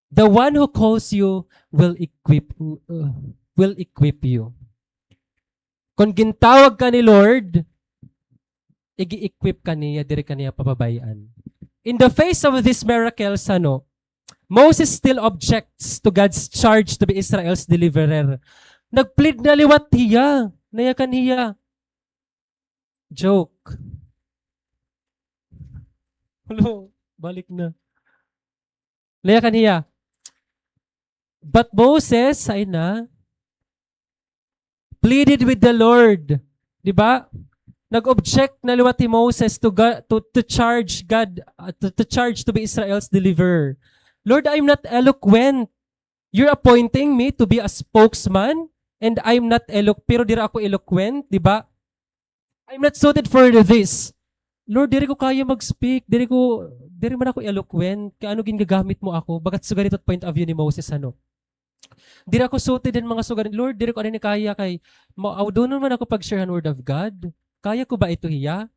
Speaker 3: The one who calls you will equip you. Kung gintawag ka ni Lord, igi-equip ka niya, diri ka niya papabayaan. In the face of these miracles, Moses still objects to God's charge to be Israel's deliverer. Nagplead na liwat hiya, nayakan hiya. Joke. Hello, balik na. Nayakan hiya. But Moses, pleaded with the Lord. Diba? Nag-object na liwat ni Moses to charge God, to charge to be Israel's deliverer. "Lord, I'm not eloquent. You're appointing me to be a spokesman, and I'm not pero dira ako eloquent, di ba? I'm not suited for this. Lord, diri ko kaya mag-speak, diri man ako eloquent, kaya ano ginagamit mo ako, bagat sa ganito't point of view ni Moses, ano. Diri ako suited din mga sugarin. Lord, diri ko ano ni kaya kay, doon naman ako pag-share ang word of God. Kaya ko ba ito hiya?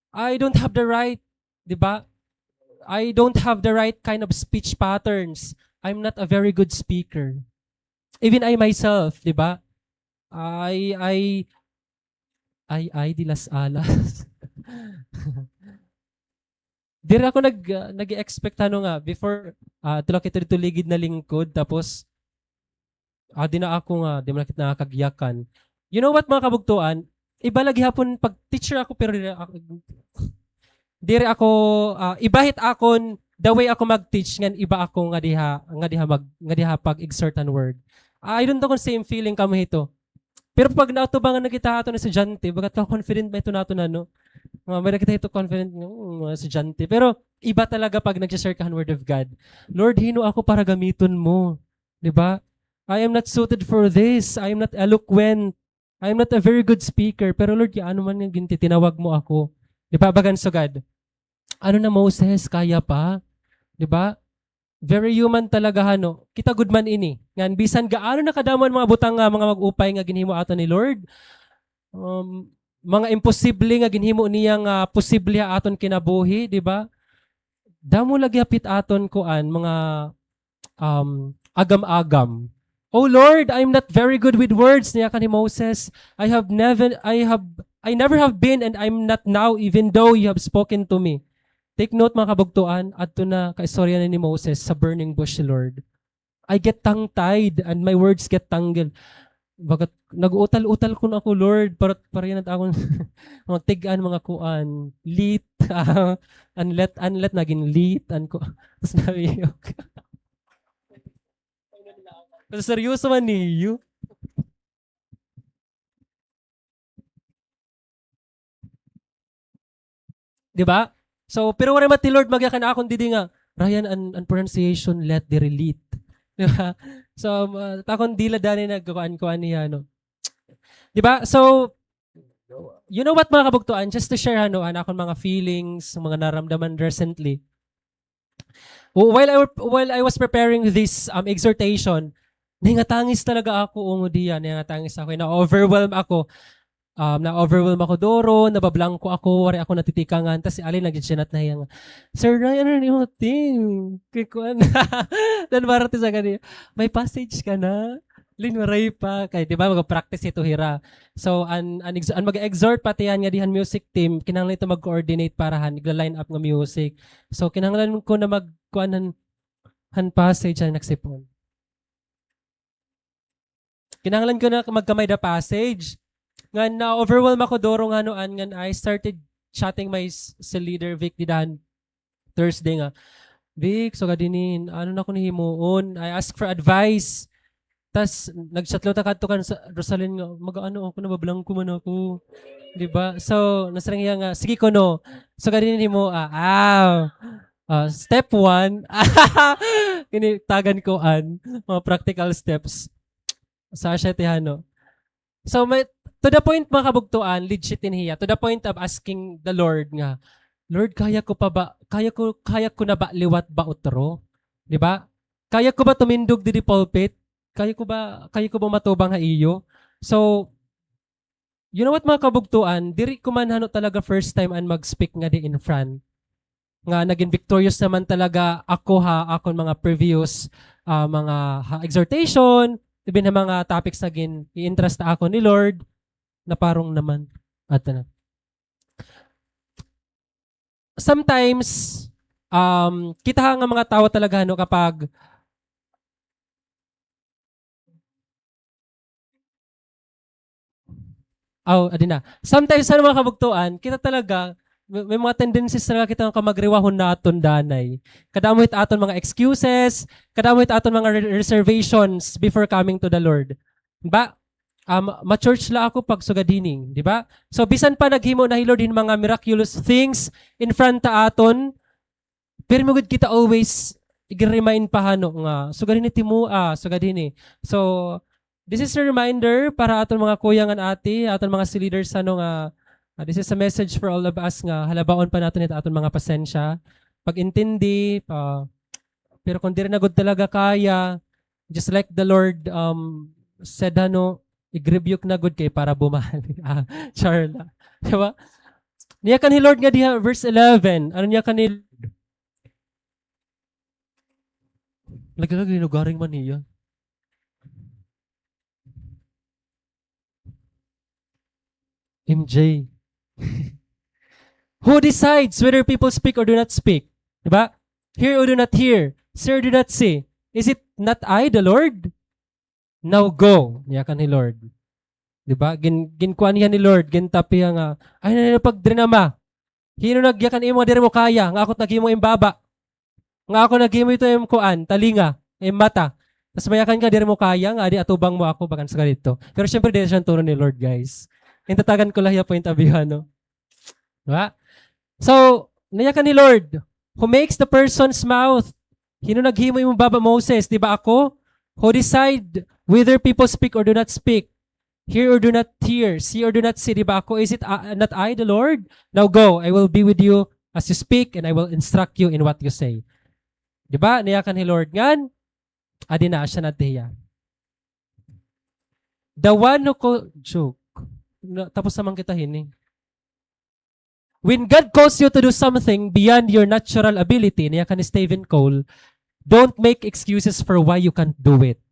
Speaker 3: I don't have the right, di ba? I don't have the right kind of speech patterns. I'm not a very good speaker. Even I myself, di ba? Di las alas. Diri ako nag-expect ano nga before tulak ito dito ligid na lingkod tapos di na ako nga di man kita nakakagyakan. You know what mga kabugtuan? Iba lagi hapon pag teacher ako pero diri ako ibahit akon the way ako mag-teach ngan iba ako nga diha pag exert an word. I don't know kung same feeling kamo ito. Pero pag nautubangan na kita ato na estudyante, bagat ka confident ba ito nato na no? May nakita ito confident mga estudyante. Pero iba talaga pag nag-share ka ng word of God. Lord, hino ako para gamiton mo. 'Di ba? I am not suited for this. I am not eloquent. I am not a very good speaker. Pero Lord, ano man yung ginti, tinawag mo ako. 'Di ba? Bagan sugad. Ano na Moses, kaya pa? 'Di ba? Very human talaga hano. Kita good man ini. Ngan bisan gaano nakadamon mga butang nga mga mag-upay nga ginhimo ato ni Lord. Mga imposible nga ginhimo niya nga posible aton kinabuhi, di ba? Damo lagi hapit aton kuan mga agam-agam. Oh Lord, I'm not very good with words niya kan ni Moses. I never have been and I'm not now even though you have spoken to me. Take note mga kabugtuan, adto na kaistorya ni Moses sa burning bush, Lord. I get tongue-tied and my words get tangled. Bagat nag-utal-utal ko na ako, Lord, para yan at akong magtigaan mga kuan. Lit, unlet, naging lit, ko. Tapos nabiyok. Kasi seryoso man niyo. Diba? So, pero wala mati Lord, magyakan akong didi nga, Ryan, an pronunciation, let the relate. Diba? So, takon dila dani nagkuan-kuan niya, no? Diba? So, you know what mga kabugtuan, just to share, akong mga feelings, mga naramdaman recently. While I was preparing this exhortation, nangatangis talaga ako, diyan, nangatangis ako, na-overwhelm ako. Na-overwhelm ako doro, nabablangko ako, wari ako natitikangan, tas si Ali nag-chinat na yung, Sir Ryan, ano yung thing? Kikuan. Dan marati sa kanina, may passage ka na? Linwaray pa. Kaya di ba mag-practice ito hira. So, an mag-exhort pati yan nga dihan music team, kinahanglan ito mag-coordinate para nagla-line up ng music. So, kinahanglan ko na mag-kuan han passage na nagsipon. Kinahanglan ko na magkamay da passage. Nga na-overwhelm ako doro nga noan nga I started chatting my leader Vic didan Thursday nga. Vic, so gadinin, ano na ko nihimuon? I ask for advice. Tas nag-chatlo ta kadto kan sa Rosalyn nga, mag-ano ako nabablang ko man ako. 'Di ba? So nasarang iya nga, sige ko no. So gadinin himo step 1. Kini tagan ko mga practical steps. Sa siya tihano. So may to the point mga kabugtuan, legit in hiya. To the point of asking the Lord nga, Lord, kaya ko na ba liwat ba utro? 'Di ba? Kaya ko ba tumindog di pulpit? Kaya ko ba matubang ha iyo? So, you know what mga kabugtuan, diri ko man talaga first time mag-speak nga di in front. Nga naging victorious naman talaga ako akon mga previous mga exhortation, even na mga topics na i-interest ako ni Lord. Na parang naman na. Sometimes kita nga mga tao talaga kapag sometimes sa mga kabugtuan kita talaga may mga tendencies talaga kita nga magriwahon naton danay. Kadamot aton mga excuses, kadamot aton mga reservations before coming to the Lord. Ba? Ma-church la ako pag sugadining, di ba? So bisan pa naghimo na Lord in mga miraculous things in front ta aton, pero magud kita always i-remind pa nga sugadini timua, sugadini. So this is a reminder para aton mga kuya nga ati, aton mga leaders nga This is a message for all of us nga halabaon pa natin ito aton mga pasensya. Pag-intindi, pero kung di rin na good talaga kaya, just like the Lord said, i-rebuke na good kay para bumali. Charla. Diba? Niya kan ni Lord nga diha, verse 11. Ano niya kan ni lagi-lagi lugaring man niya. MJ. Who decides whether people speak or do not speak? Diba? Hear or do not hear? See or do not see? Is it not I, the Lord? Now go. Niya kan ni Lord. Diba? Ginkuan niya ni Lord. Gintapiya nga. Ay, pagdrinama. Hino nagyakan imo, diri mo kaya. Nga ako't naghimo imbaba. Nga ako naghimo ito yung kuan, talinga, yung mata. Tapos mayakan ka, diri mo kaya. Nga, di atubang mo ako, bagan sa ganito. Pero syempre, di siya turo ni Lord, guys. Yung tatagan ko lang yung point of view, ano? Diba? So, nayakan ni Lord, who makes the person's mouth. Hino naghimo yung baba Moses, di ba ako? Who decide whether people speak or do not speak. Hear or do not hear, see or do not see, di ba ako? Is it not I, the Lord? Now go, I will be with you as you speak and I will instruct you in what you say. Di ba? Nayakan ni Lord ngan, adi na siya na diya. The one who joke. Tapos naman kita hini. When God calls you to do something beyond your natural ability, nayakan ni Stephen Cole, don't make excuses for why you can't do it.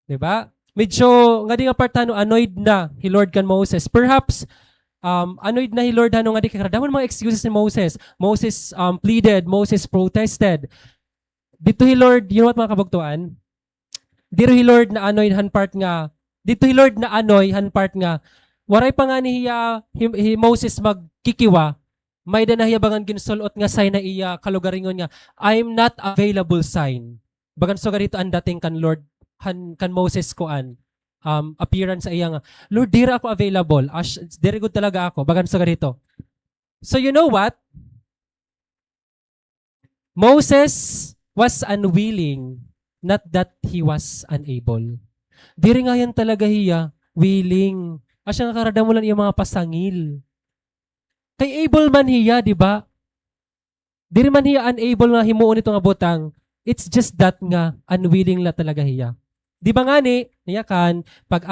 Speaker 3: Di ba? Medyo, nga di nga partano, annoyed na hi Lord kan Moses. Perhaps, annoyed na hi Lord nga di kakradamon mga excuses ni Moses. Moses pleaded, Moses protested. Dito hi Lord, you know what mga kabugtuan? Dito hi Lord na annoyed han part nga, dito hi Lord na annoy han part nga, waray pa nga ni hi Moses magkikiwa, may da na hiyabangan ginsulot nga sign na iya kalugaringon nga, I'm not available sign. Bagan so ganito ang dating kan Lord, kan Moses koan appearance sa iya nga, Lord, dira ako available. Very good talaga ako. Bagan sa ganito. So you know what? Moses was unwilling, not that he was unable. Diri nga yan talaga hiya, willing. Asya nga karadam mo lang yung mga pasangil. Kay able man hiya, di ba? Diri man hiya unable nga himuon ito nga butang. It's just that nga unwilling la talaga hiya. Di ba nga ni, niyakan, pag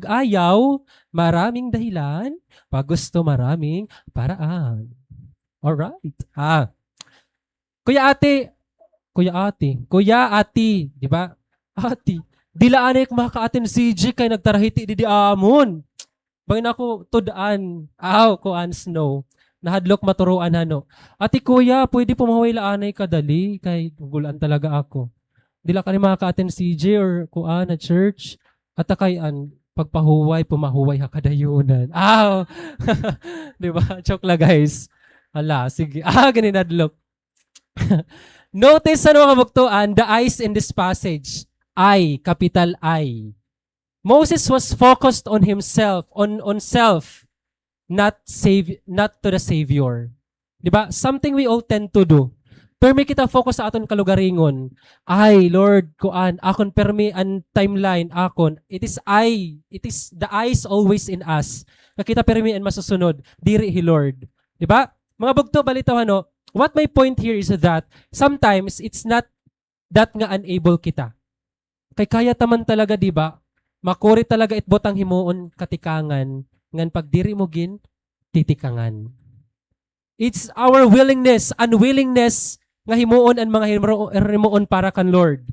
Speaker 3: ayaw, maraming dahilan, pag gusto, maraming paraan. Alright. Kuya ate, di ba? Ate, dilaan mga kaatin CJ kay nagtarahiti di amon. Bangin ako, tudaan, kuan snow. Nahadlok maturuan Ate kuya, pwede pumaway laanay kadali, kay gugulan talaga ako. Dila ka ni mga ka-attend CJ or kuan na church at akayan pagpahuway pumahuway ha kadayunan. Di ba? Joke la guys. Hala, sige. Ganin adlok. Notice mga kabuktuan, the eyes in this passage. I, capital I. Moses was focused on himself, on self, not to the Savior. Di ba? Something we all tend to do. Permi kita focus sa aton kalugaringon. Ay, Lord, kuan, akon permi an timeline, akon. It is the eyes always in us. Nakita permi an masusunod, diri hi Lord. Di ba? Mga bugto, balitaw what my point here is that sometimes it's not that nga unable kita. Kay kaya taman talaga, di ba? Makuri talaga itbot ang himuon katikangan, ngan pagdiri mo gin, titikangan. It's our unwillingness, nga himuon ang mga himuon para kan Lord.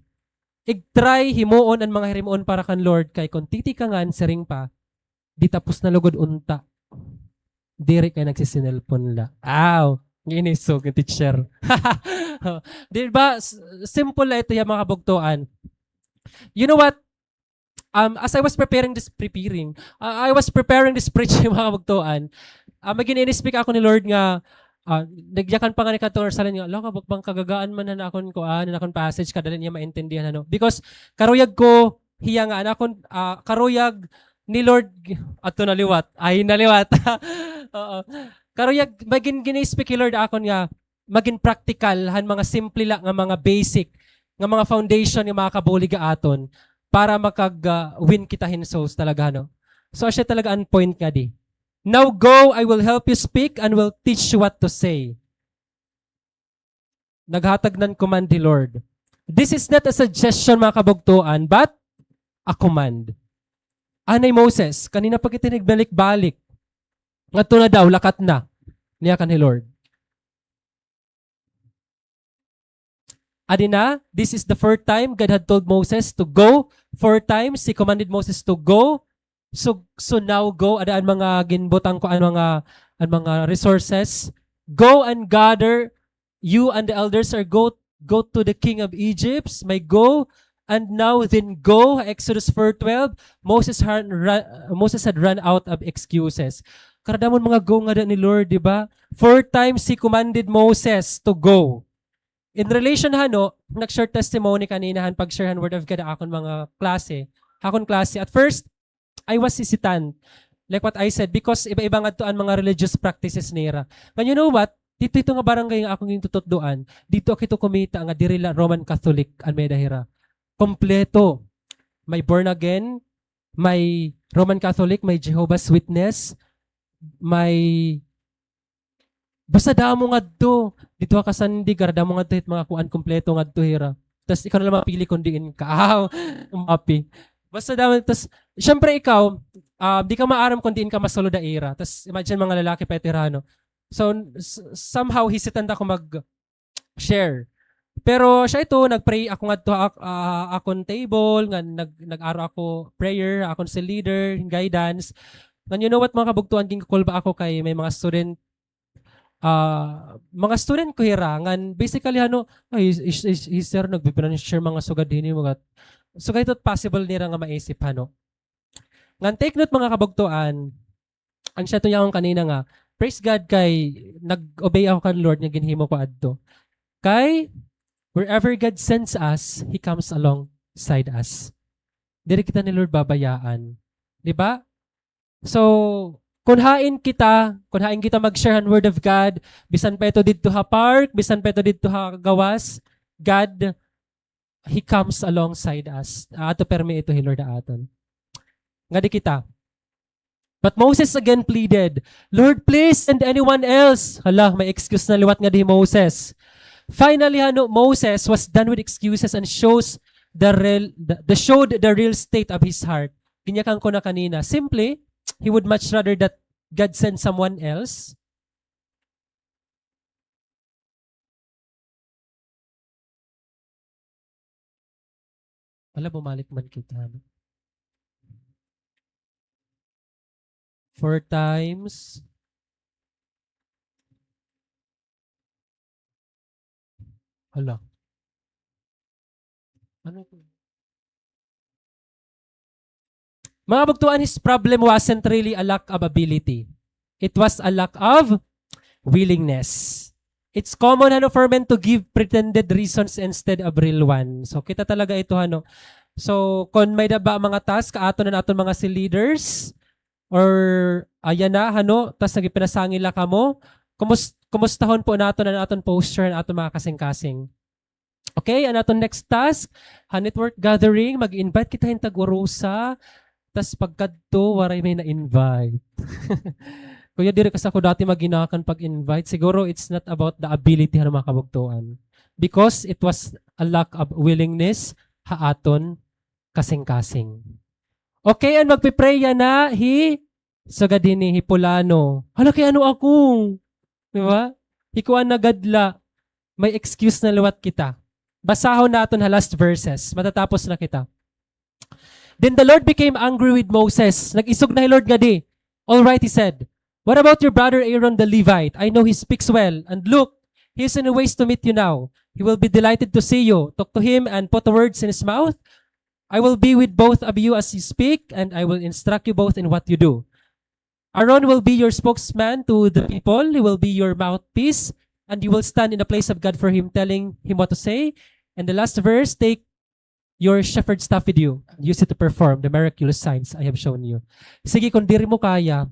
Speaker 3: Try himuon ang mga himuon para kan Lord, kay kung titikangan, sering pa, di tapos na lugod unta. Diri kay nagsisinelpon la. Ginisog yung teacher. Di ba? Simple na ito yung mga kabugtuan. You know what? As I was preparing this preaching, mga kabugtuan, magin-speak ako ni Lord nga, nagyakan pa nga ni Kantor Salin nga, laka, bang kagagaan man na akon ko, na akon passage, kadalin niya maintindihan, Because, karuyag ko, hiya nga, anakon, karuyag ni Lord, ato naliwat, karuyag, magin gini-speak ni Lord akon nga, magin practical, han mga simple lang, nga mga basic, nga mga foundation, nga mga kabulig aton, para makag-win kita hin souls talaga, So, siya talaga ang point nga di. Now go, I will help you speak and will teach you what to say. Naghatag ng command ni Lord. This is not a suggestion mga kabugtuan, but a command. Anay Moses, kanina pa kita nagbalik-balik. Ngadto na daw, lakat na. Niya kan ni Lord. Adina, this is the fourth time God had told Moses to go. 4 times, He commanded Moses to go. So now go, adaan mga ginbutang ko, ang mga resources. Go and gather, you and the elders are go to the king of Egypt, may go, and now then go, Exodus 4:12, Moses had run out of excuses. Karadamon mga go nga ni Lord, di ba? 4 times He commanded Moses to go. In relation nag-short testimony kanina pag-sharehan word of God akon mga klase. At first, I was hesitant. Like what I said, because iba-iba nga to ang mga religious practices nila. And you know what? Dito ito nga barangay nga akong yung tututduan. Dito ako kumita nga dirila Roman Catholic ang medahira. Kompleto. May born again, may Roman Catholic, may Jehovah's Witness, may basta damo nga to. Dito ka sandi, damo nga to hit mga kuan kompleto nga to hira. Tapos ikaw na lang mapili kung diin ka. Umapi. Basta damo. Tapos, syempre ikaw, di ka maaram kung diin ka masolo daira. Tapos imagine mga lalaki veterano. So, somehow hesitant ako mag-share. Pero siya ito, nag-pray ako nga to akong table, nga nag-aro ako prayer, akong si leader, guidance. And you know what mga kabugtuan, ginggakol ba ako kay may mga student ko hirangan. Basically, is sir, nagbibinan-share mga sugad din mga so kahit possible nila nga maisip, Ngan take note mga kabugtuan, ang siya to yung kanina nga, praise God kay nag-obey ako kan Lord nga ginhimo ko adto. Kay wherever God sends us, He comes alongside us. Diri kita ni Lord babayaan. Di ba? So, kunhain kita mag-share ang word of God, bisan pa ito dito ha park, bisan pa ito dito ha gawas, God, He comes alongside us. Ato permi ito, Lord aton. Nga di kita. But Moses again pleaded, Lord, please send anyone else. Hala, may excuse na liwat nga di Moses. Finally, Moses was done with excuses and showed the real state of his heart. Ginyakan ko na kanina. Simply, he would much rather that God send someone else. Wala, bumalik man kita. 4 times. Hala. Ano ito? Mga bugtuan, his problem wasn't really a lack of ability. It was a lack of willingness. It's common for men to give pretended reasons instead of real one. So kita talaga ito So kung may daba mga task ato na naton mga si leaders or ayan na tas nagipinasangila ka mo, kumustahon po naton na naton posture na aton mga kasing-kasing. Okay, ang aton next task, network gathering, mag-invite kita yung tag-urusa, tas pagkadto waray may na-invite. Kuya, diri kasi ako dati maginakan pag-invite. Siguro it's not about the ability ng mga kabugtuan. Because it was a lack of willingness haaton kasing-kasing. Okay, and magpipray na sagadini hipulano. Hala kay ano ako? Di ba? Hikuan na gadla. May excuse na luwat kita. Basahon naton last verses. Matatapos na kita. Then the Lord became angry with Moses. Nag-isog na Lord nga di. All right, he said. What about your brother Aaron the Levite? I know he speaks well. And look, he is in a ways to meet you now. He will be delighted to see you. Talk to him and put the words in his mouth. I will be with both of you as you speak, and I will instruct you both in what you do. Aaron will be your spokesman to the people. He will be your mouthpiece, and you will stand in the place of God for him, telling him what to say. And the last verse, take your shepherd staff with you. Use it to perform the miraculous signs I have shown you. Sige, kung diri mo kaya,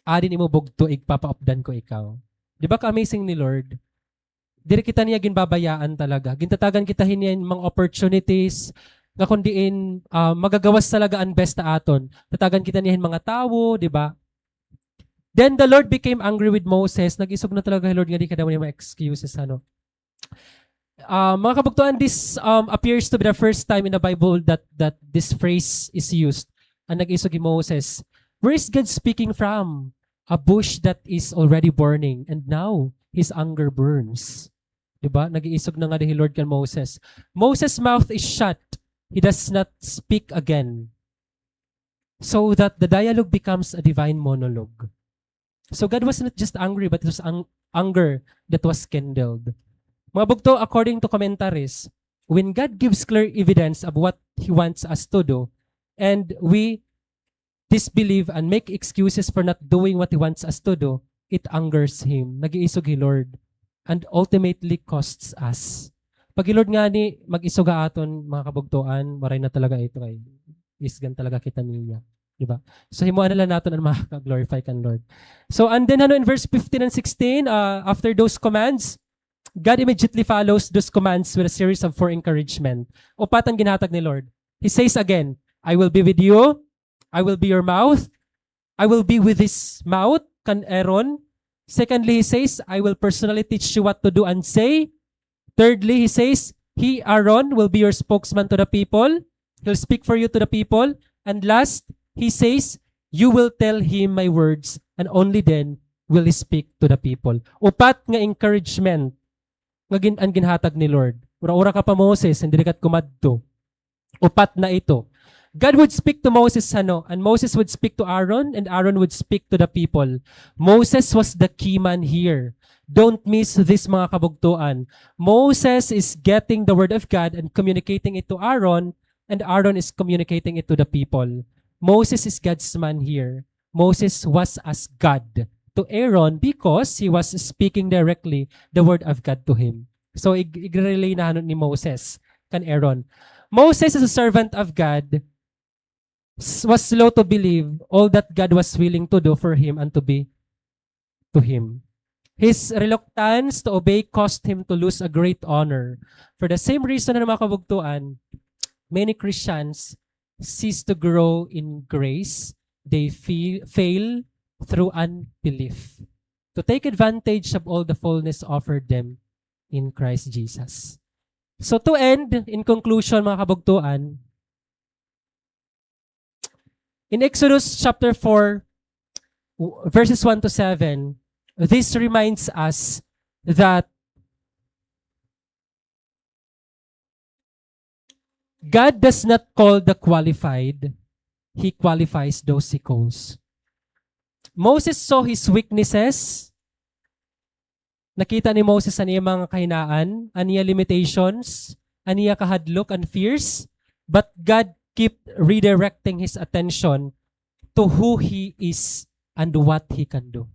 Speaker 3: adin imo bugto, igpapaupdan ko ikaw. Di ba ka-amazing ni Lord? Diri kita niya ginbabayaan talaga. Gintatagan kita hiniyan mga opportunities, nga kundiin magagawas talaga ang best na aton. Tatagan kita niyan mga tao, di ba? Then the Lord became angry with Moses. Nag-isog na talaga, Lord, nga di ka daw niya ma-excuses, ano. Mga kabugtuan, this appears to be the first time in the Bible that this phrase is used. Ang nag-isog ni Moses. Where is God speaking from? A bush that is already burning, and now his anger burns. Diba? Nag-iisog na nga ni Lord kan Moses. Moses' mouth is shut. He does not speak again. So that the dialogue becomes a divine monologue. So God was not just angry, but it was anger that was kindled. Mga bugto, according to commentaries, when God gives clear evidence of what He wants us to do, and we disbelieve and make excuses for not doing what He wants us to do, it angers Him. Nag-iisog Hi Lord. And ultimately costs us. Pag Lord nga ni mag-isuga aton mga kabugtuan, maray na talaga ito kay isgan talaga kita niya. Diba? So himuan na lang natin ang makaka-glorify kan Lord. So and then in verse 15 and 16, after those commands, God immediately follows those commands with a series of 4 encouragement. Upat ang ginhatag ni Lord. He says again, I will be with you. I will be your mouth. I will be with his mouth, kan Aaron. Secondly, he says, I will personally teach you what to do and say. Thirdly, he says, he, Aaron, will be your spokesman to the people. He'll speak for you to the people. And last, he says, you will tell him my words, and only then will he speak to the people. Upat nga encouragement ang ginhatag ni Lord. Ura-ura ka pa Moses, hindi kat kumadto. Upat na ito. God would speak to Moses, and Moses would speak to Aaron, and Aaron would speak to the people. Moses was the key man here. Don't miss this, mga kabugtuan. Moses is getting the word of God and communicating it to Aaron, and Aaron is communicating it to the people. Moses is God's man here. Moses was as God to Aaron because he was speaking directly the word of God to him. So, i-relay na ni Moses kan Aaron. Moses as a servant of God was slow to believe all that God was willing to do for him and to be to him. His reluctance to obey caused him to lose a great honor. For the same reason na mga kabugtuan, many Christians cease to grow in grace. They fail through unbelief to take advantage of all the fullness offered them in Christ Jesus. So to end, in conclusion mga kabugtuan, in Exodus chapter 4, verses 1 to 7, this reminds us that God does not call the qualified, He qualifies those He calls. Moses saw his weaknesses. Nakita ni Moses aniya mga kahinaan, aniya limitations, aniya kahadlok and fears, but God kept redirecting his attention to who He is and what He can do.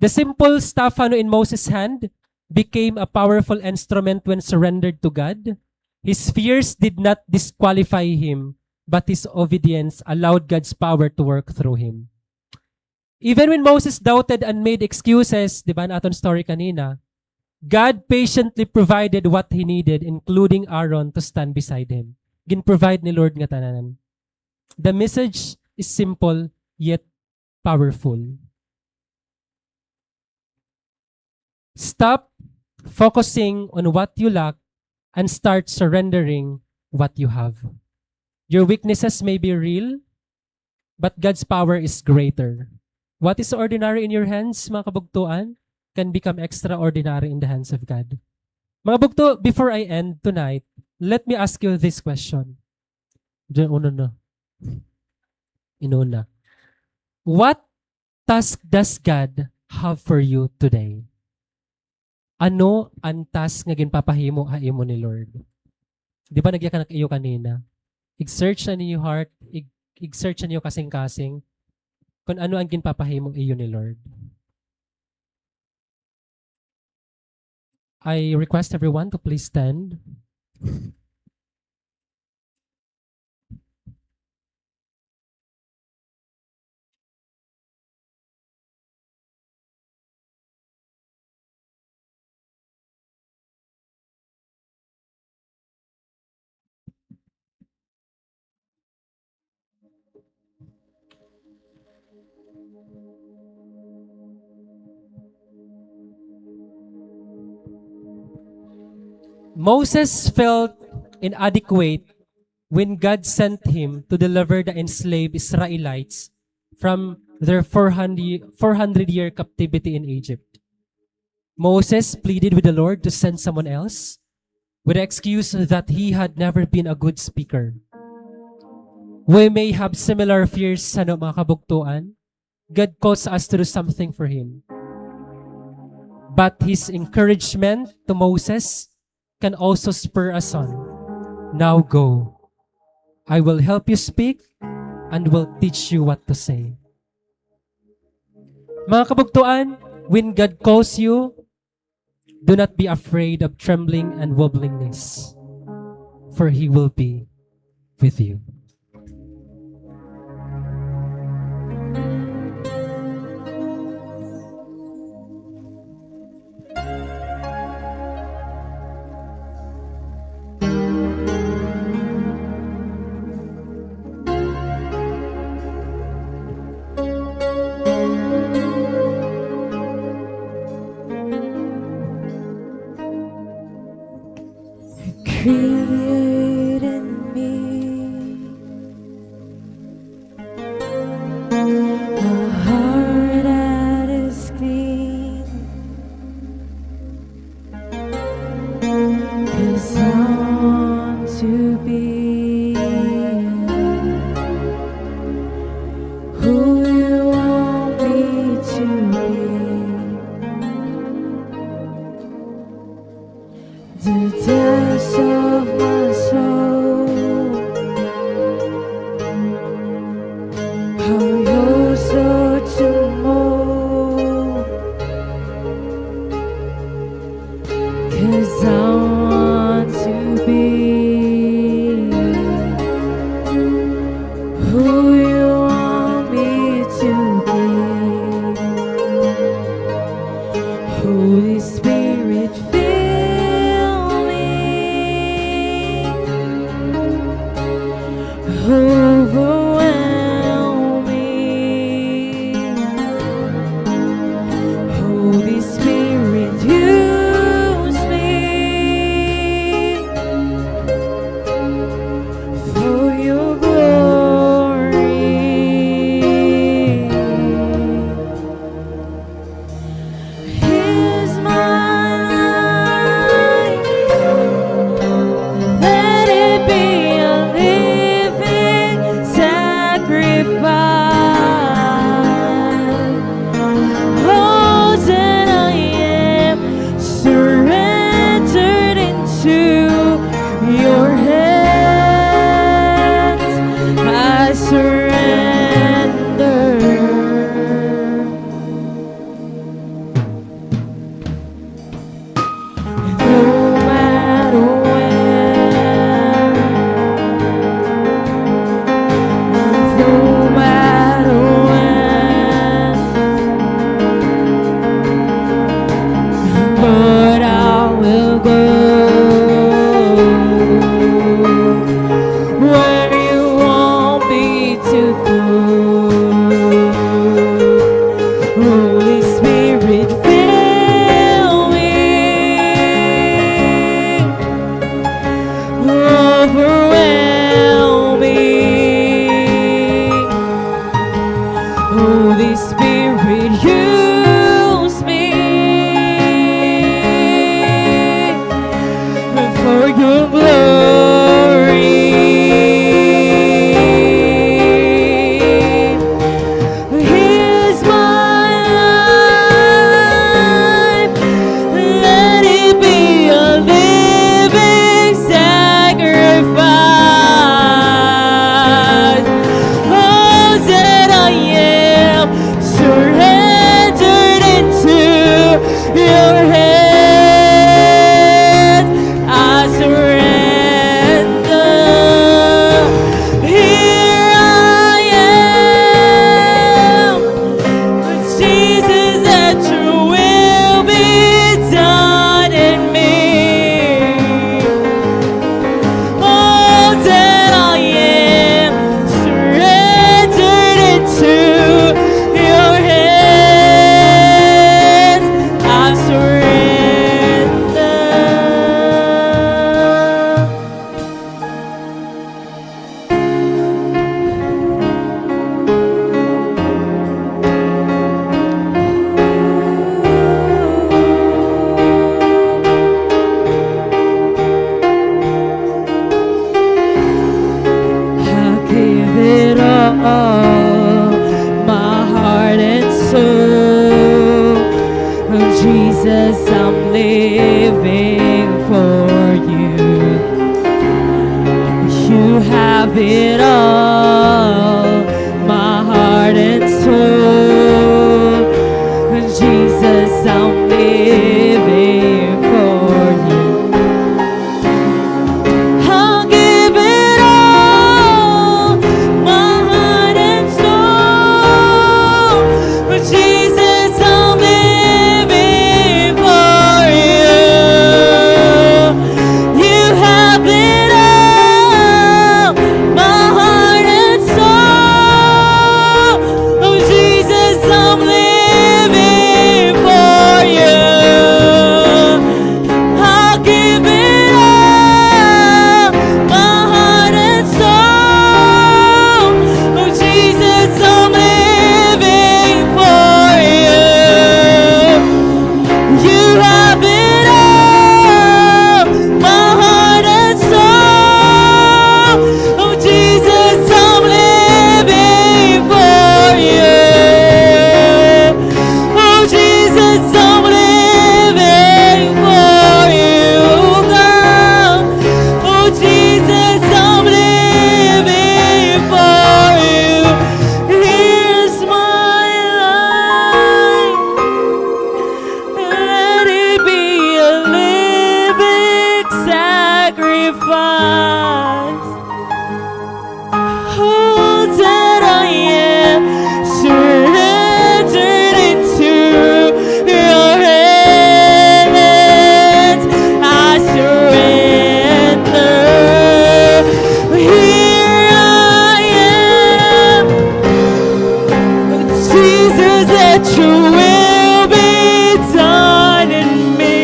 Speaker 3: The simple staff in Moses' hand became a powerful instrument when surrendered to God. His fears did not disqualify him, but his obedience allowed God's power to work through him. Even when Moses doubted and made excuses, di ba naton story kanina, God patiently provided what he needed, including Aaron, to stand beside him. Gin-provide ni Lord nga tanan. The message is simple yet powerful. Stop focusing on what you lack and start surrendering what you have. Your weaknesses may be real, but God's power is greater. What is ordinary in your hands, mga kabugtuan, can become extraordinary in the hands of God. Mga bugto, before I end tonight, let me ask you this question. Inuna. What task does God have for you today? Ano ang task nga ginpapahimo haimo ni Lord? Di ba nagyakan iyo kanina? I-search na niyo heart, i-search na niyo kasing-kasing kung ano ang ginpapahimo iyo ni Lord. I request everyone to please stand. Moses felt inadequate when God sent him to deliver the enslaved Israelites from their 400-year captivity in Egypt. Moses pleaded with the Lord to send someone else with the excuse that he had never been a good speaker. We may have similar fears sa mga kabugtuan. God calls us to do something for Him. But His encouragement to Moses can also spur us on. Now go. I will help you speak and will teach you what to say. Mga kabugtuan, when God calls you, do not be afraid of trembling and wobblingness, for He will be with you.
Speaker 1: Create in me a heart that is clean, 'cause I want to be who you want me to be. The depths of my soul, how you're so to mold, 'cause I want to be who you want me to be. Holy Spirit, overwhelm me. Holy Spirit, use me my heart and soul. Jesus, I'm living for you. You have it all, my heart and soul. Jesus, I'm living for you. I'll give it all, my heart and soul. Jesus, I'm living for you. You have it all, my heart and soul. Oh, Jesus, I'm living for you. I'll give it all, my heart and soul. Oh, Jesus, I'm living for you. You have it all, my heart and soul. Oh, Jesus, I'm living for you. Oh, Jesus, I'm living for you, girl. Oh, Jesus, I'm living for you. Here's my life. Let it be a living sacrifice. All that I am surrendered into your hands. I surrender. Here I am. Jesus, let your will be done in me.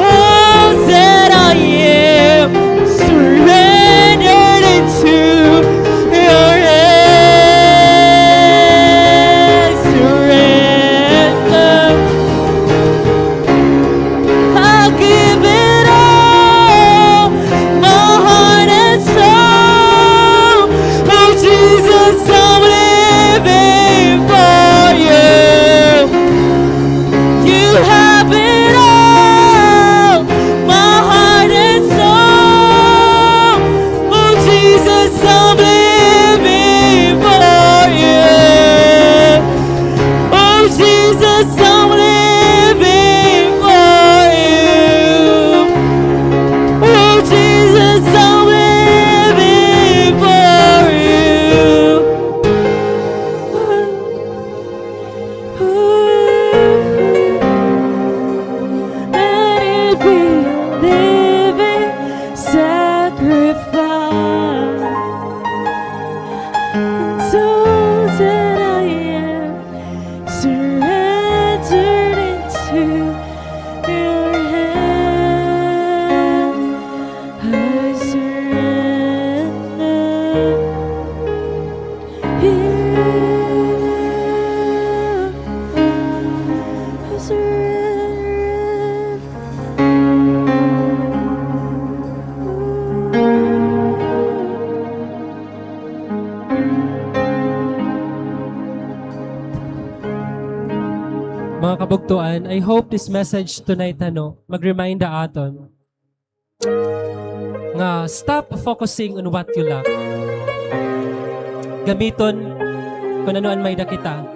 Speaker 1: All that I am surrendered into your hands. Surrender. I'll give it all, my heart and soul. Oh, Jesus, I'm living for you. You have it all, my heart and soul. Oh, Jesus, I'm living for you. Oh, Jesus, I'm living for you. Oh, Jesus, I'm living for you. Let it be a living sacrifice. And all that I am surrendered into your hand. I surrender. Here I surrender.
Speaker 3: Mga kabugtuan, I hope this message tonight mag-remind aton nga stop focusing on what you lack. Gamiton kung anuan may dakita.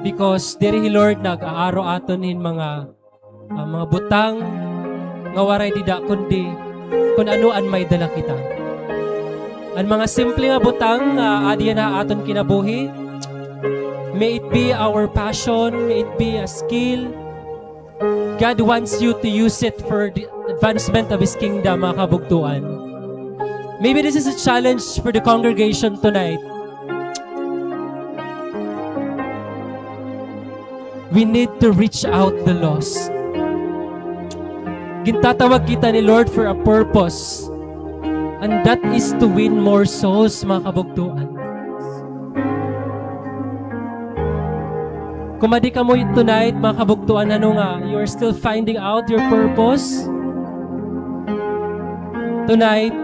Speaker 3: Because diri Lord nag-aaro aton in mga butang nga waray dida kundi kung anuan may dala kita. Ang mga simple nga butang adya na aton kinabuhi. May it be our passion, may it be a skill. God wants you to use it for the advancement of His kingdom, mga kabugtuan. Maybe this is a challenge for the congregation tonight. We need to reach out the lost. Gintatawag kita ni Lord for a purpose. And that is to win more souls, mga kabugtuan. Kumadi ka mo tonight, mga kabugtuan, you are still finding out your purpose. Tonight,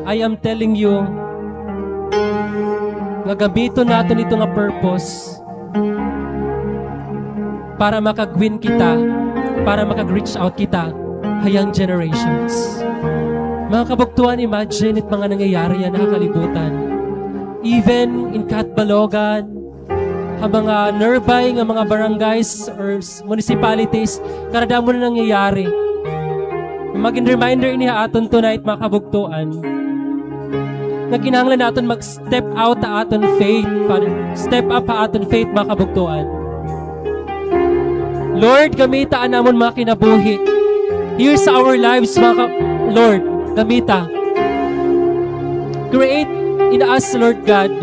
Speaker 3: I am telling you, nga gamiton natin ito nga purpose para makag-win kita, para makag-reach out kita hayang generations. Mga kabuktuan, imagine it mga nangyayari yan nakakalibutan. Even in Catbalogan, mga nearby nga mga barangays or municipalities, karadamo na nangyayari. Maging reminder niya aton tonight mga kabuktuan, na kinahanglan natin mag-step out ta aton faith, Father. Step up pa aton faith, mga kabuktuan. Lord, gamita namon mga kinabuhi. Here's our lives, Lord, gamita. Create in us, Lord God,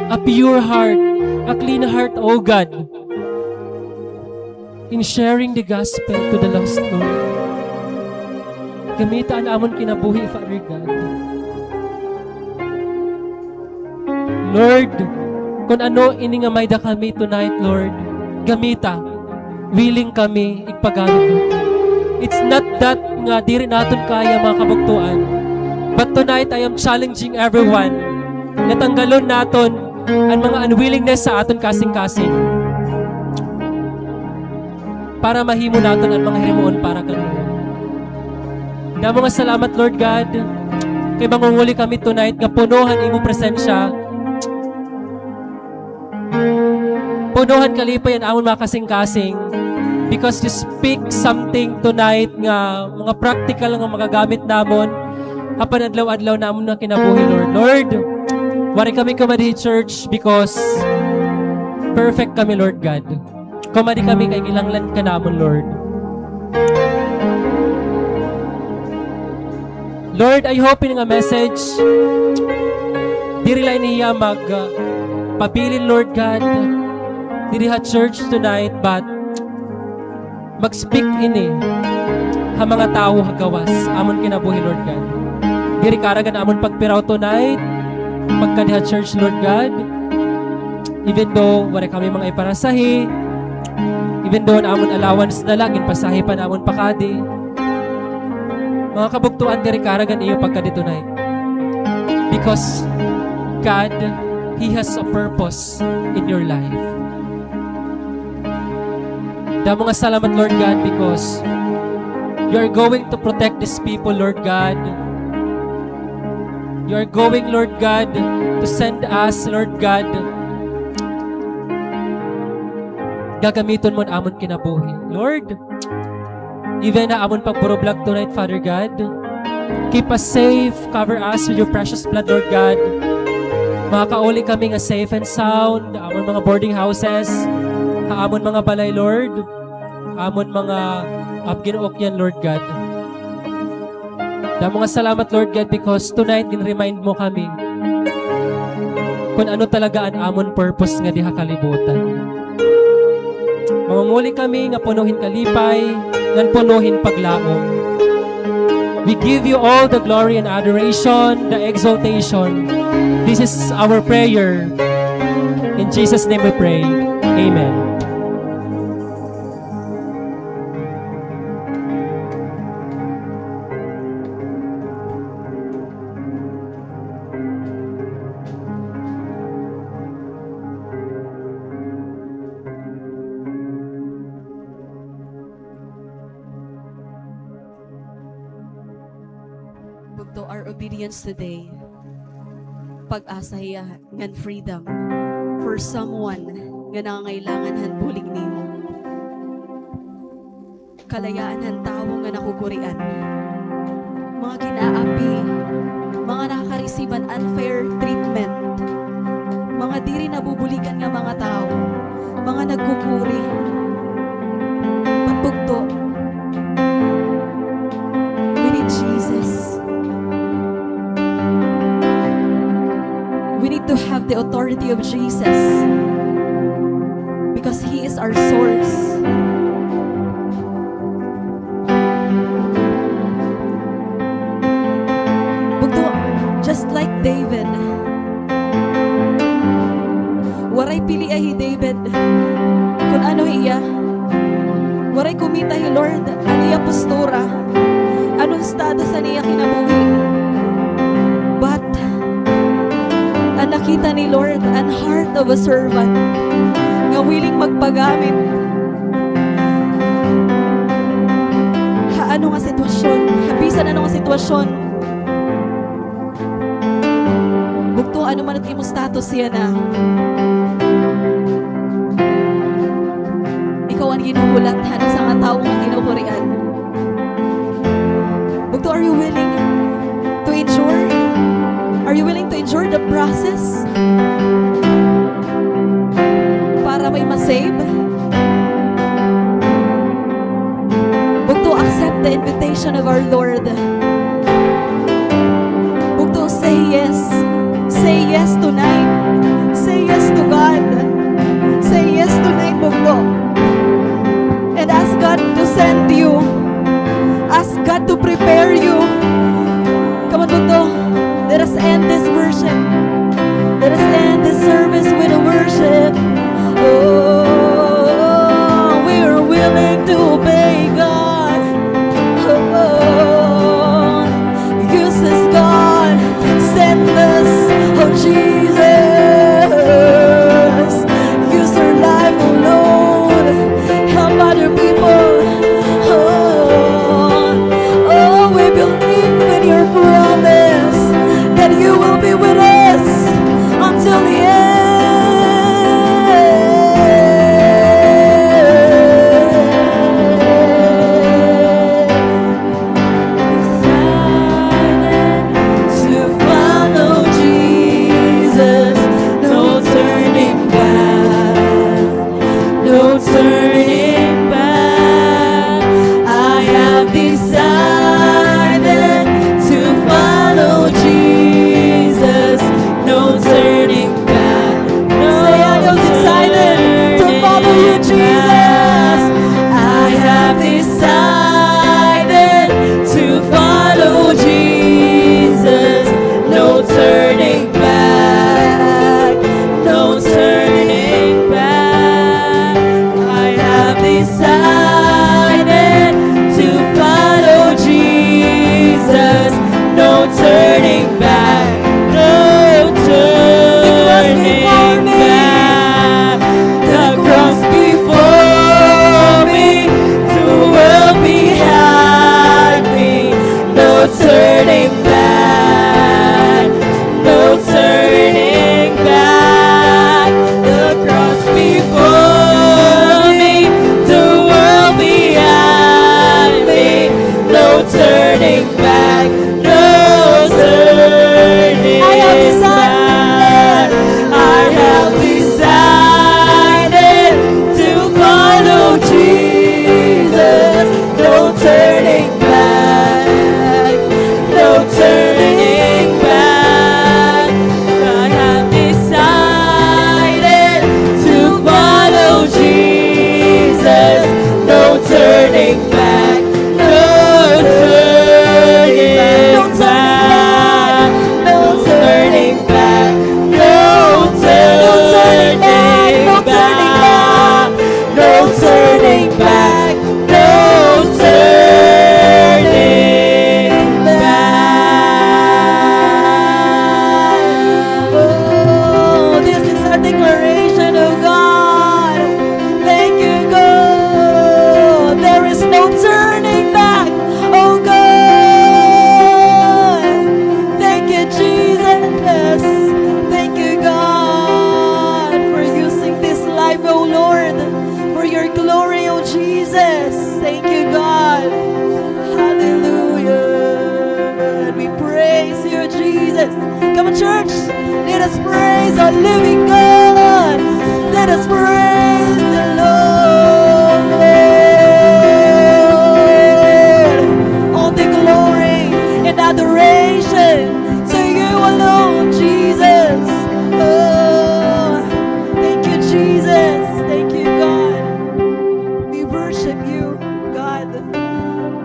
Speaker 3: a pure heart, a clean heart, O God, in sharing the gospel to the lost, Lord. Gamita namon kinabuhi, Father God. Lord, kung ano iningamayda kami tonight, Lord, gamita, willing kami ipaggamit mo. It's not that nga diri naton kaya mga kabuktuan, but tonight I am challenging everyone na tanggalon naton ang mga unwillingness sa aton kasing-kasing para mahimo naton ang mga hirimuon para kanila. Damo nga salamat, Lord God, kay mangunguli kami tonight nga punuhan imong presensya. Punuhan kalipay ang amon mga kasing-kasing because you speak something tonight nga mga practical nga magagamit namon hapan adlaw-adlaw namon na kinabuhi, Lord. Lord, wari kami kumadi church because perfect kami, Lord God. Kumadi kami kay kilanglan ka namon, Lord. Lord, I hope in nga message diri lang niya pabilin, Lord God, diri ha church tonight, but mag-speak ini ha mga tao hagawas amon kinabuhi, Lord God. Diri karagan amon pagpiraw tonight pagka diha church, Lord God, even though wala kami mga iparasahi, even though amon allowance na lang pasahi pa namon pakadi, mga kabuktuan diri karagan iyo pagka di tonight, because God, He has a purpose in your life. Damo nga salamat, Lord God, because you are going to protect these people, Lord God. You are going, Lord God, to send us, Lord God. Gagamiton mo amon kinabuhi, Lord. Even na amon pagpuro vlog tonight, Father God, keep us safe, cover us with your precious blood, Lord God. Makakauli kami nga safe and sound, amon mga boarding houses, amon mga balay, Lord, amon mga ginuok yan, Lord God. Damo nga salamat, Lord God, because tonight din-remind mo kami kung ano talaga ang amon purpose nga diha kalibutan. Mamamuli kami nga punuhin kalipay, ngan punuhin paglaom. We give you all the glory and adoration, the exaltation. This is our prayer. In Jesus' name we pray. Amen.
Speaker 2: To our obedience today, pag-asa hiya ngan freedom for someone nga nangangailangan han bulig nimo, kalayaan han tawo nga nakukurian, mga kinaapi, mga nakaka-receive an unfair treatment, mga diri nabubuligan nga mga tao, mga nagkukuri, patugto. We need Jesus. We need to have the authority of Jesus because He is our source. Bugto, just like David, waray pili ay David kung ano iya, waray kumita hi Lord, ano iya postura, anong estado sa niya kinabuhi. ang nakita ni Lord, an heart of a servant, nga willing magpagamit. Ano nga sitwasyon, habisan ano nga sitwasyon. Bugto ano man at imo status siya na. Ikaw ang ginuhulat sa nga tao nga kinukurian. Bugto, are you willing to endure? Are you willing to endure the process? Para may masave? Bugto, accept the invitation of our Lord. Bugto, say yes. Say yes tonight. Say yes to God. Say yes tonight, Bugto. And ask God to send you. Ask God to prepare you. Come on, Bugto. Let us end this worship. Let us end this service with a worship. Oh, we're willing to obey God. Oh, use us, God. Send us, oh Jesus. Use our life, oh Lord. Help other people. Oh, we believe in your promise that you will be with us until the end. To follow Jesus, no turning back, no turning back. I have decided to follow Jesus, no turning back. No, say I have decided to follow you, Jesus. I have decided to follow Jesus, no turning back, no turning back. I have decided to follow Jesus, no turning back, no turning back. The cross before me, the world behind me, no turning back, no turning back. The cross before me, the world behind me, no turning back, no turning back. I have decided to follow Jesus, no turning back, no turning back. I have decided to follow Jesus, no turning back, no turning back, no turning back, no turning back, no turning back, no turning back. Oh, this is our declaration of God. Thank you, God. There is no turning back. Oh, God. Thank you, Jesus. Thank you, God, for using this life, oh Lord, for your glory, oh Jesus. Thank you, God. Hallelujah. And we praise you, Jesus. Come on, church. Let us praise our living God. Let us praise the Lord. All the glory and adoration to you alone, Jesus. Oh, thank you, Jesus. Thank you, God. We worship you, God.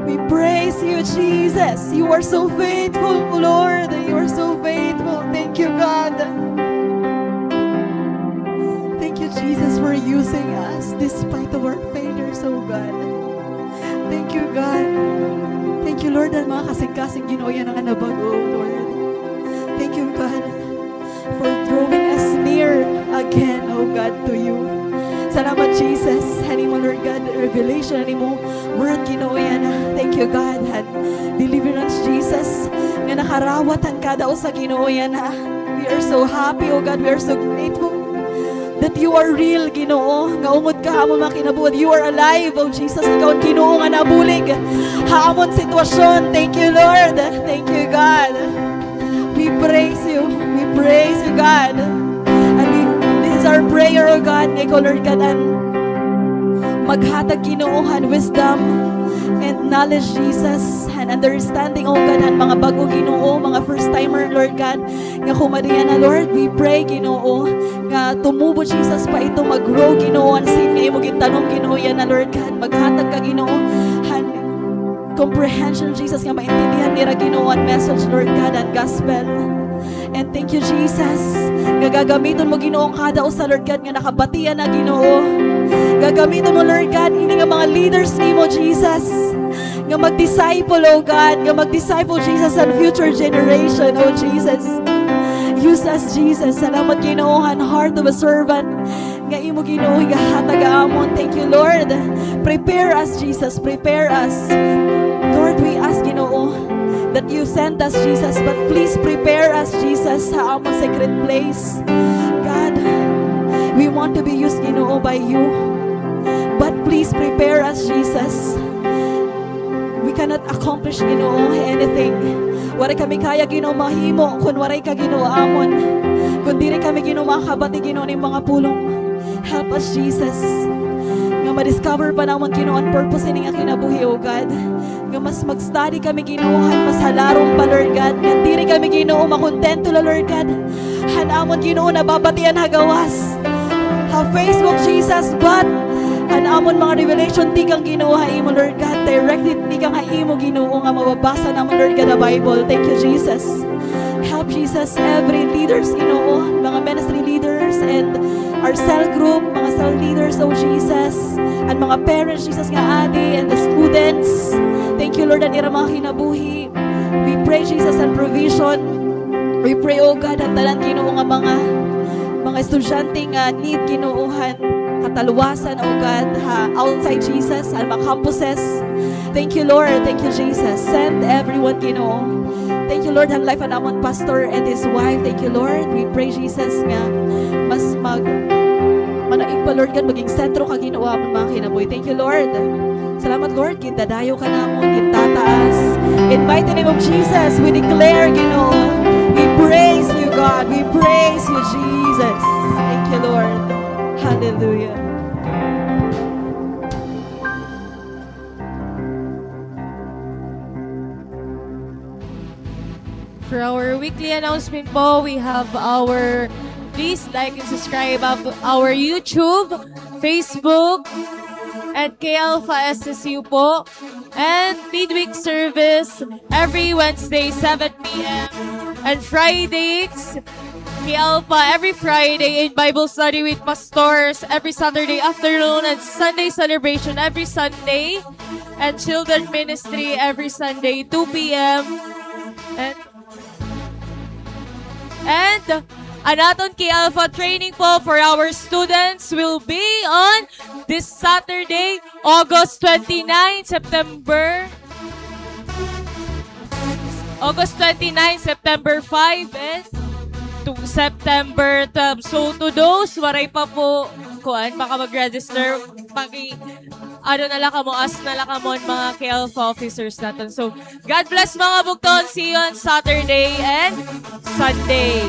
Speaker 2: We praise you, Jesus. You are so faithful, Lord. You are so faithful. Thank you, God. Thank you, Jesus, for using us despite of our failures, oh God. Thank you, God. Thank you, Lord, ang mga kasing-kasing ginoya ng anabago, Lord. Thank you, God, for again, oh God, to you. Salamat, Jesus. Hani mo, Lord God, revelation, hani mo, word, Ginoo yan. Thank you, God. And deliverance, Jesus. Nga nakarawatan kada o sa Ginoo yan. We are so happy, oh God. We are so grateful that you are real, Ginoo. Nga ungod ka hamon mga kinabuhat. You are alive, oh Jesus. Ikaw ang Ginoo nga nabulig. Hamon sitwasyon. Thank you, Lord. Thank you, God. We praise you. We praise you, God. This is our prayer, oh God. Ngay ko, Lord God, and maghatag Ginoohan wisdom and knowledge, Jesus, and understanding, oh God, and mga bago Ginoo, mga first-timer, Lord God, nga kumariya na, Lord, we pray, Ginoo, nga tumubo, Jesus, pa ito mag-grow, Ginoo, and sin, nga imo gintanong, Ginoo, yan na, Lord God, maghatag ka, Ginoo, and comprehension, Jesus, nga maintindihan nila, Ginoo, and message, Lord God, and gospel. And thank you, Jesus. Nga gagamiton mo, Ginoo, kada usa, Lord God, nga nakabatian na, Ginoo. Gagamiton mo, Lord God, ini nga mga leaders nimo, Jesus. Nga mag-disciple, oh God. Nga mag-disciple, Jesus, and future generation, oh Jesus. Use us, Jesus. Salamat, Ginoo, and heart of a servant. Nga imo, Ginoo, higahatag amon. Thank you, Lord. Prepare us, Jesus. Prepare us. Lord, we ask, Ginoo, that you send us, Jesus, but please prepare us, Jesus, sa among secret place. God, we want to be used, Ginoo, by you. But please prepare us, Jesus. We cannot accomplish, Ginoo, anything. Waray kami kaya, Ginoo, mahimo, kung waray ka, Ginoo, amon. Kung di rin kami, Ginoo, makabati, Ginoo, ng mga pulong. Help us, Jesus. Nga ma-discover pa naman, Ginoo, ang purpose ng aking kinabuhi, oh God. Nga mas mag-study kami, Ginoohan, mas halarong pa, Lord God. Nga di rin kami, Ginoo, makontento la, Lord God. Hanamon, Ginoo, nababatian hagawas. Ha Facebook, Jesus, but hanamon mga revelation, di kang Ginoo, haimo, Lord God. Directly, di kang haimo, Ginoo, nga mababasa naman, Lord God, the Bible. Thank you, Jesus. Help, Jesus, every leaders, Ginoo, mga ministry leaders, and our cell group, mga cell leaders, oh Jesus, and mga parents, Jesus nga adi, and the students. Thank you, Lord, and ira mga kinabuhi. We pray, Jesus, and provision. We pray, oh God, at talan, Ginoo, nga mga estudyante nga need, Ginoohan, kataluwasan, oh God, outside, Jesus, and mga campuses. Thank you, Lord. Thank you, Jesus. Send everyone, Ginoo. Thank you, Lord, and life and amon pastor and his wife. Thank you, Lord. We pray, Jesus, nga mas manaig pa, Lord God, maging sentro ka, Ginoo, amon mga kinabuhi. Thank you, Lord. Salamat, Lord. Gintadayo ka namon, gintataas. In mighty name of Jesus, we declare, Ginoo, we praise you, God. We praise you, Jesus. Thank you, Lord. Hallelujah.
Speaker 1: For our weekly announcement po, we have our, please like and subscribe up our YouTube, Facebook, at K-Alpha SSU po. And midweek service every Wednesday, 7 p.m. And Fridays, K-Alpha every Friday in Bible study with pastors every Saturday afternoon, and Sunday celebration every Sunday, and children ministry every Sunday, 2 p.m. And anaton K-Alpha training po for our students will be on this Saturday, August 29, September 5, and to September 12. So to those, waray pa po kuan, baka mag-register, ano na lang kamo, as na lang kamo mga K-Alpha officers natin. So, God bless mga bugton. See you on Saturday and Sunday.